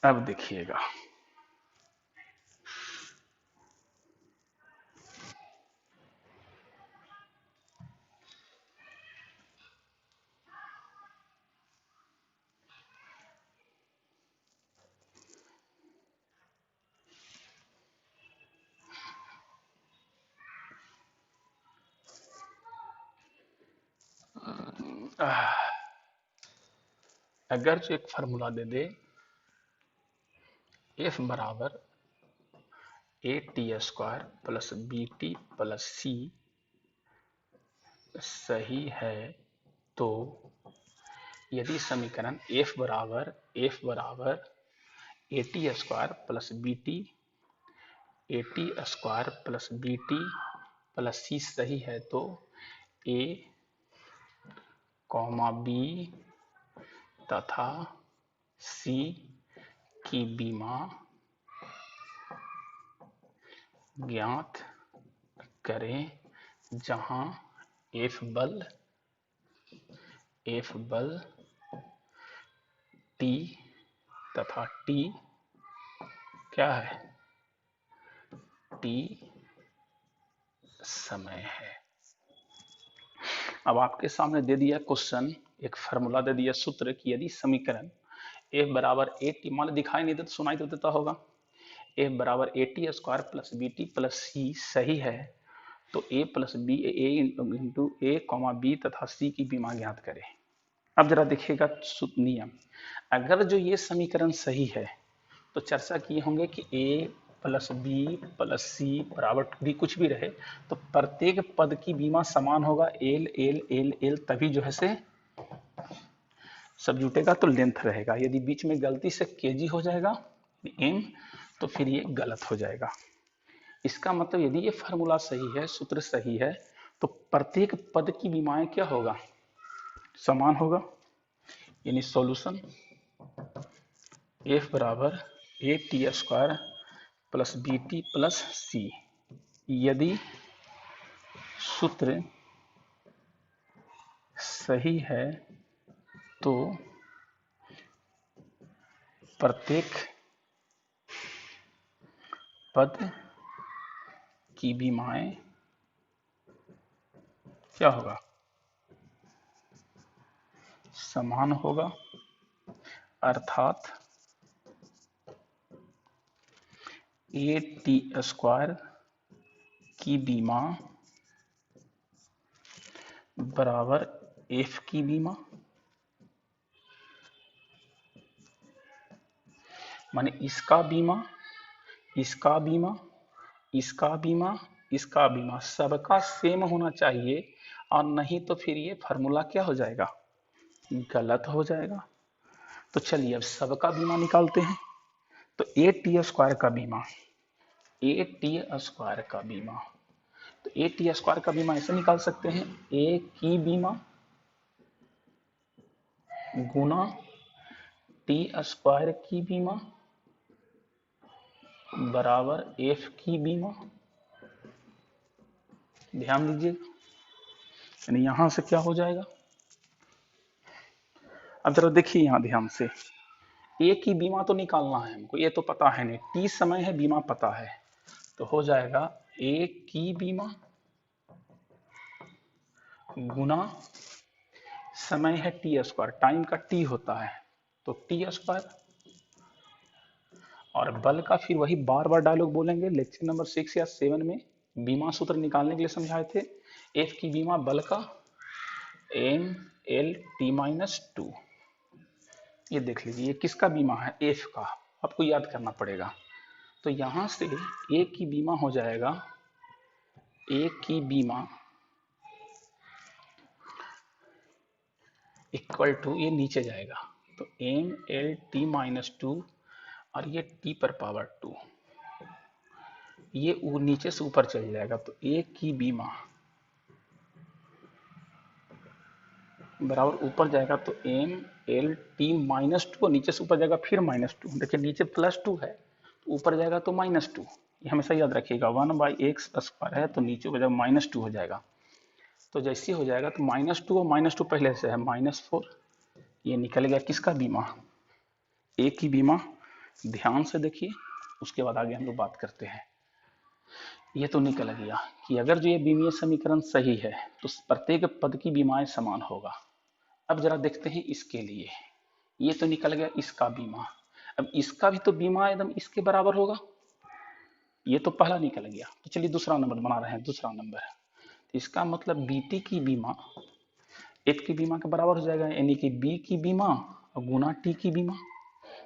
अब देखिएगा, अगर जो एक फार्मूला दे दे एफ बराबर A T square plus B T plus सी सही है, तो यदि समीकरण एफ बराबर A T square plus B t a T square plus B T plus सी सही है, तो ए कॉमा बी तथा सी की बीमा ज्ञात करें, जहां एफ बल टी तथा टी क्या है, टी समय है। अब आपके सामने दे दिया क्वेश्चन, एक फार्मूला दे दिया सूत्र कि यदि समीकरण एफ बराबर ए टी, मान दिखाई नहीं देता सुनाई तो देता होगा, एफ बराबर A T square plus B T plus सी सही है, तो A plus B A into A comma B तथा सी की बीमा ज्ञात करें। अब जरा देखिएगा नियम, अगर जो ये समीकरण सही है तो चर्चा किए होंगे कि ए प्लस बी प्लस सी बराबर भी कुछ भी रहे तो प्रत्येक पद की बीमा समान होगा, एल एल एल एल, तभी जो है से सब जुटेगा तो लेंथ रहेगा। यदि बीच में गलती से केजी हो जाएगा एम तो फिर ये गलत हो जाएगा। इसका मतलब यदि ये फार्मूला सही है, सूत्र सही है, तो प्रत्येक पद की बीमाएं क्या होगा, समान होगा। यानी सॉल्यूशन एफ बराबर A T square plus B T plus c, यदि सूत्र सही है तो प्रत्येक पद की बीमाएं क्या होगा, समान होगा, अर्थात ए टी स्क्वायर की बीमा बराबर एफ की बीमा, माने इसका बीमा इसका बीमा इसका बीमा इसका बीमा सबका सेम होना चाहिए, और नहीं तो फिर ये फार्मूला क्या हो जाएगा, गलत हो जाएगा। तो चलिए अब सबका बीमा निकालते हैं। तो ए टी स्क्वायर का बीमा, ए टी स्क्वायर का बीमा, तो ए टी स्क्वायर का बीमा ऐसे निकाल सकते हैं, ए की बीमा गुना टी स्क्वायर की बीमा बराबर एफ की बीमा। ध्यान दीजिए, यानी यहां से क्या हो जाएगा, अब जरा देखिए यहां ध्यान से, ए की बीमा तो निकालना है हमको, ये तो पता है नहीं, टी समय है बीमा पता है, तो हो जाएगा ए की बीमा गुना समय है टी स्क्वायर, टाइम का टी होता है तो टी स्क्वायर, और बल का फिर वही बार बार डायलॉग बोलेंगे, लेक्चर नंबर 6 या 7 में बीमा सूत्र निकालने के लिए समझाए थे, एफ की बीमा बल का M L T minus two. ये देख लीजिए ये किसका बीमा है, एफ का, आपको याद करना पड़ेगा। तो यहां से ए की बीमा हो जाएगा, ए की बीमा इक्वल टू, ये नीचे जाएगा तो M L T minus two और ये टी पर पावर टू, ये नीचे से ऊपर चल जाएगा तो ए की बीमा बराबर ऊपर जाएगा तो M L T minus two और नीचे से ऊपर जाएगा फिर माइनस टू। देखिए नीचे प्लस टू है तो ऊपर जाएगा तो माइनस टू, ये हमेशा याद रखिएगा। वन बाई एक्स स्क्वायर है तो नीचे हो जाएगा माइनस टू हो जाएगा। तो जैसे हो जाएगा तो माइनस टू और माइनस टू पहले से है माइनस फोर, ये निकल गया किसका बीमा, ए की बीमा। ध्यान से देखिए उसके बाद आगे हम लोग बात करते हैं। ये तो निकल गया कि अगर जो ये बीमीय समीकरण सही है तो प्रत्येक पद की बीमाएं समान होगा। अब जरा देखते हैं इसके लिए, ये तो निकल गया इसका बीमा, अब इसका भी तो बीमा एकदम इसके बराबर होगा, ये तो पहला निकल गया। तो चलिए दूसरा नंबर बना रहे हैं, दूसरा नंबर है तो इसका मतलब बीटी की बीमा एफ की बीमा के बराबर हो जाएगा, यानी कि बी की बीमा और गुना टी की बीमा,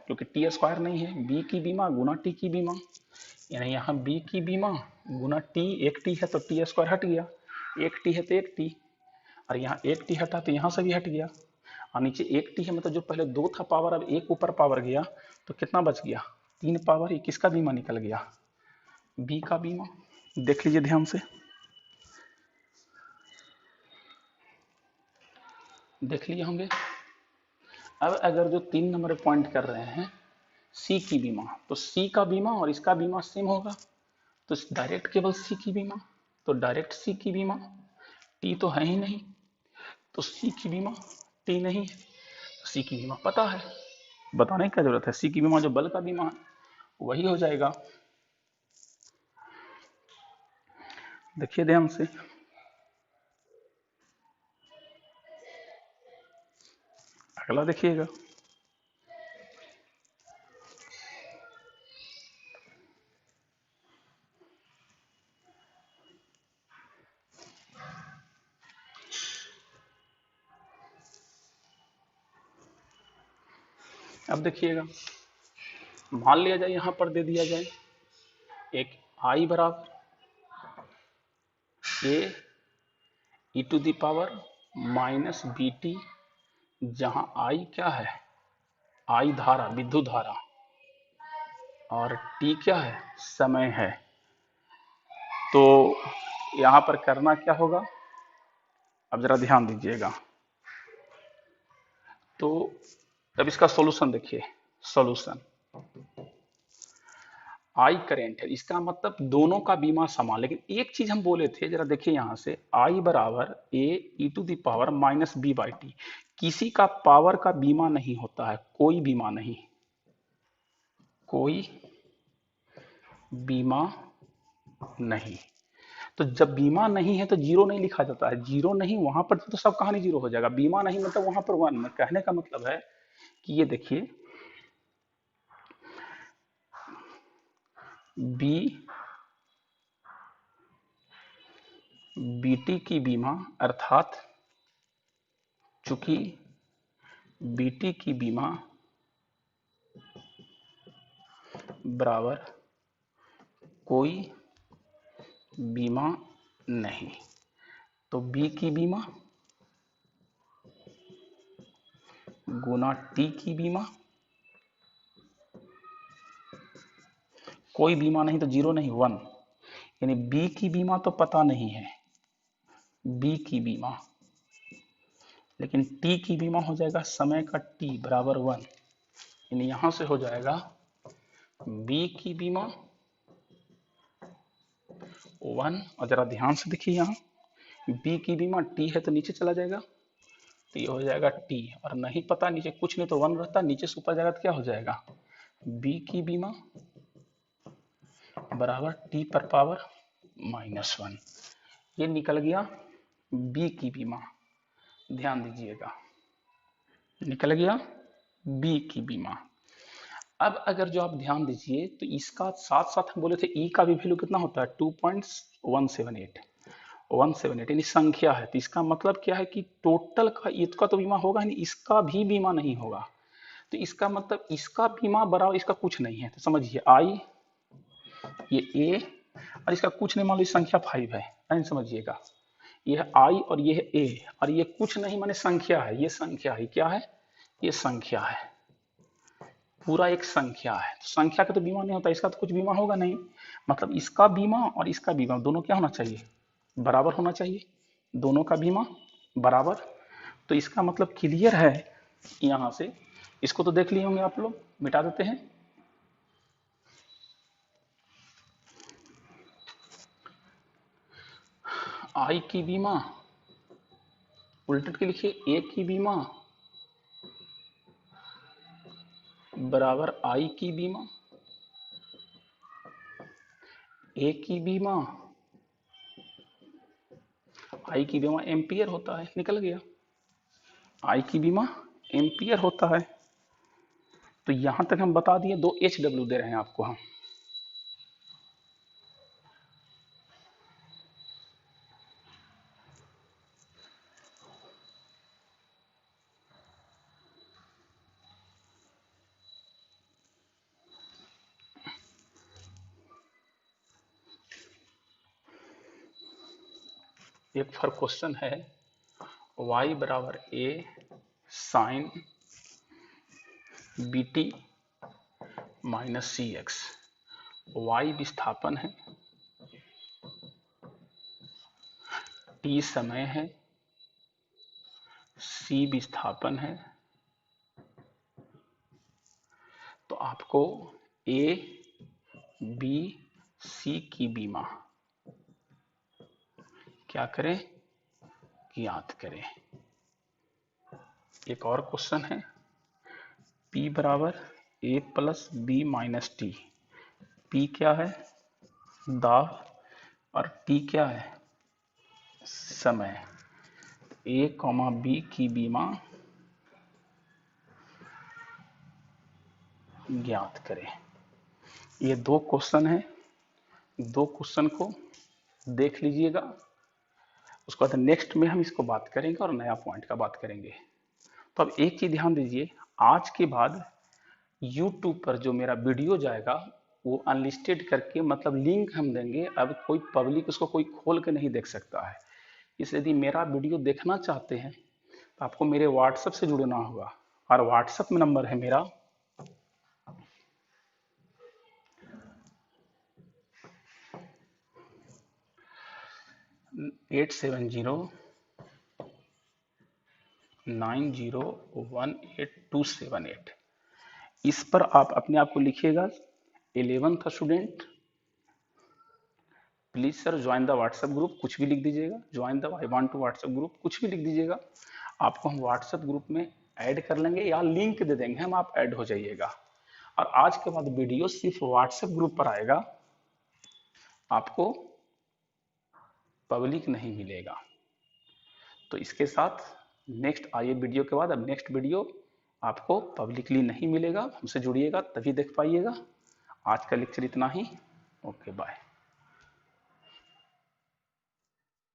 क्योंकि टी स्क्वायर नहीं है, बी की बीमा गुना टी की बीमा, यानी यहाँ बी की बीमा गुना टी, एक टी है तो टी स्क्वायर हट गया, एक टी है तो एक टी, और यहाँ एक टी हटा तो यहाँ से भी हट गया, और नीचे एक टी है मतलब जो पहले दो था पावर अब एक ऊपर पावर गया तो कितना बच गया, तीन पावर। ये किसका बीमा निकल गया, बी का बीमा। देख लीजिए ध्यान से, देख लिए होंगे। अब अगर जो तीन नंबर पॉइंट कर रहे हैं सी की बीमा, तो सी का बीमा और इसका बीमा सेम होगा तो डायरेक्ट केवल सी की बीमा, तो डायरेक्ट सी की बीमा, टी तो है ही नहीं तो सी की बीमा टी नहीं है, सी की बीमा पता है, बताने की क्या जरूरत है, सी की बीमा जो बल का बीमा है वही हो जाएगा। देखिए ध्यान से, अगला देखिएगा। अब देखिएगा, मान लिया जाए यहां पर दे दिया जाए एक आई बराबर a e to the power minus b t, जहां आई क्या है, आई धारा, विद्युत धारा, और टी क्या है, समय है। तो यहां पर करना क्या होगा, अब जरा ध्यान दीजिएगा। तो अब इसका सॉल्यूशन देखिए, सॉल्यूशन आई करेंट है, इसका मतलब दोनों का बीमा समान, लेकिन एक चीज हम बोले थे, जरा देखिए यहां से, आई बराबर a e to the power minus b by t, किसी का पावर का बीमा नहीं होता है, कोई बीमा नहीं, कोई बीमा नहीं। तो जब बीमा नहीं है तो जीरो नहीं लिखा जाता है, जीरो नहीं वहां पर तो सब कहानी जीरो हो जाएगा, बीमा नहीं मतलब वहां पर वन। कहने का मतलब है कि ये देखिए बी बीटी की बीमा, अर्थात चूंकि बीटी की बीमा बराबर कोई बीमा नहीं, तो बी की बीमा गुना टी की बीमा, कोई बीमा नहीं तो जीरो नहीं वन, यानी बी की बीमा तो पता नहीं है, बी की बीमा, लेकिन टी की बीमा हो जाएगा समय का टी बराबर वन, यानी यहां से हो जाएगा बी की बीमा वन। और जरा ध्यान से देखिए यहाँ बी की बीमा टी है तो नीचे चला जाएगा तो ये हो जाएगा टी, और नहीं पता नीचे कुछ नहीं तो वन रहता, नीचे से ऊपर जाएगा तो क्या हो जाएगा, बी की बीमा बराबर टी पर पावर माइनस वन, ये निकल गया बी की बीमा। ध्यान दीजिएगा, निकल गया बी की बीमा। अब अगर जो आप ध्यान दीजिए तो इसका साथ साथ हम बोले थे ई का भी वैल्यू कितना होता है 2.178, 178 यानी संख्या है, तो इसका मतलब क्या है कि टोटल का इसका तो बीमा होगा नहीं, इसका भी बीमा नहीं होगा। तो इसका मतलब इसका बीमा बराबर इसका कुछ नहीं है। तो समझिए आई, ये ए और इसका कुछ नहीं, मान लो संख्या 5 है, नहीं समझिएगा, ये है आई और ये है ए और ये कुछ नहीं माने संख्या है, ये संख्या है, क्या है ये संख्या है, पूरा एक संख्या है। तो संख्या का तो बीमा नहीं होता, इसका तो कुछ बीमा होगा नहीं, मतलब इसका बीमा और इसका बीमा दोनों क्या होना चाहिए, बराबर होना चाहिए, दोनों का बीमा बराबर। तो इसका मतलब क्लियर है यहां से, इसको तो देख लिए होंगे आप लोग, मिटा देते हैं। आई की बीमा उल्टे के लिखिए, ए की बीमा बराबर आई की बीमा, ए की बीमा, आई की बीमा एम्पियर होता है, निकल गया, आई की बीमा एम्पियर होता है। तो यहां तक हम बता दिए, 2 HW दे रहे हैं आपको हम। एक फर्क क्वेश्चन है, y बराबर a sine BT minus C X, Y विस्थापन है, टी समय है, सी विस्थापन है। तो आपको ए बी सी की बीमा क्या करें, ज्ञात करें। एक और क्वेश्चन है, P बराबर A plus B minus T, P क्या है दाब और T क्या है समय, A कॉमा B की बीमा ज्ञात करें। ये 2 क्वेश्चन है, 2 क्वेश्चन को देख लीजिएगा, उसके बाद नेक्स्ट में हम इसको बात करेंगे और नया पॉइंट का बात करेंगे। तो अब एक चीज ध्यान दीजिए, आज के बाद YouTube पर जो मेरा वीडियो जाएगा वो अनलिस्टेड करके, मतलब लिंक हम देंगे, अब कोई पब्लिक उसको कोई खोल के नहीं देख सकता है। इसलिए यदि मेरा वीडियो देखना चाहते हैं तो आपको मेरे व्हाट्सएप से जुड़ना होगा, और व्हाट्सएप में नंबर है मेरा 8709018278। इस पर आप अपने आप को लिखिएगा 11th student, please sir join the WhatsApp group, कुछ भी लिख दीजिएगा, join the I want to WhatsApp group, कुछ भी लिख दीजिएगा। आपको हम व्हाट्सएप ग्रुप में ऐड कर लेंगे या लिंक दे देंगे हम, आप ऐड हो जाइएगा। और आज के बाद वीडियो सिर्फ व्हाट्सएप ग्रुप पर आएगा, आपको पब्लिक नहीं मिलेगा। तो इसके साथ नेक्स्ट आइए वीडियो के बाद, अब नेक्स्ट वीडियो आपको पब्लिकली नहीं मिलेगा, हमसे जुड़िएगा तभी देख पाइएगा। आज का लेक्चर इतना ही, ओके बाय।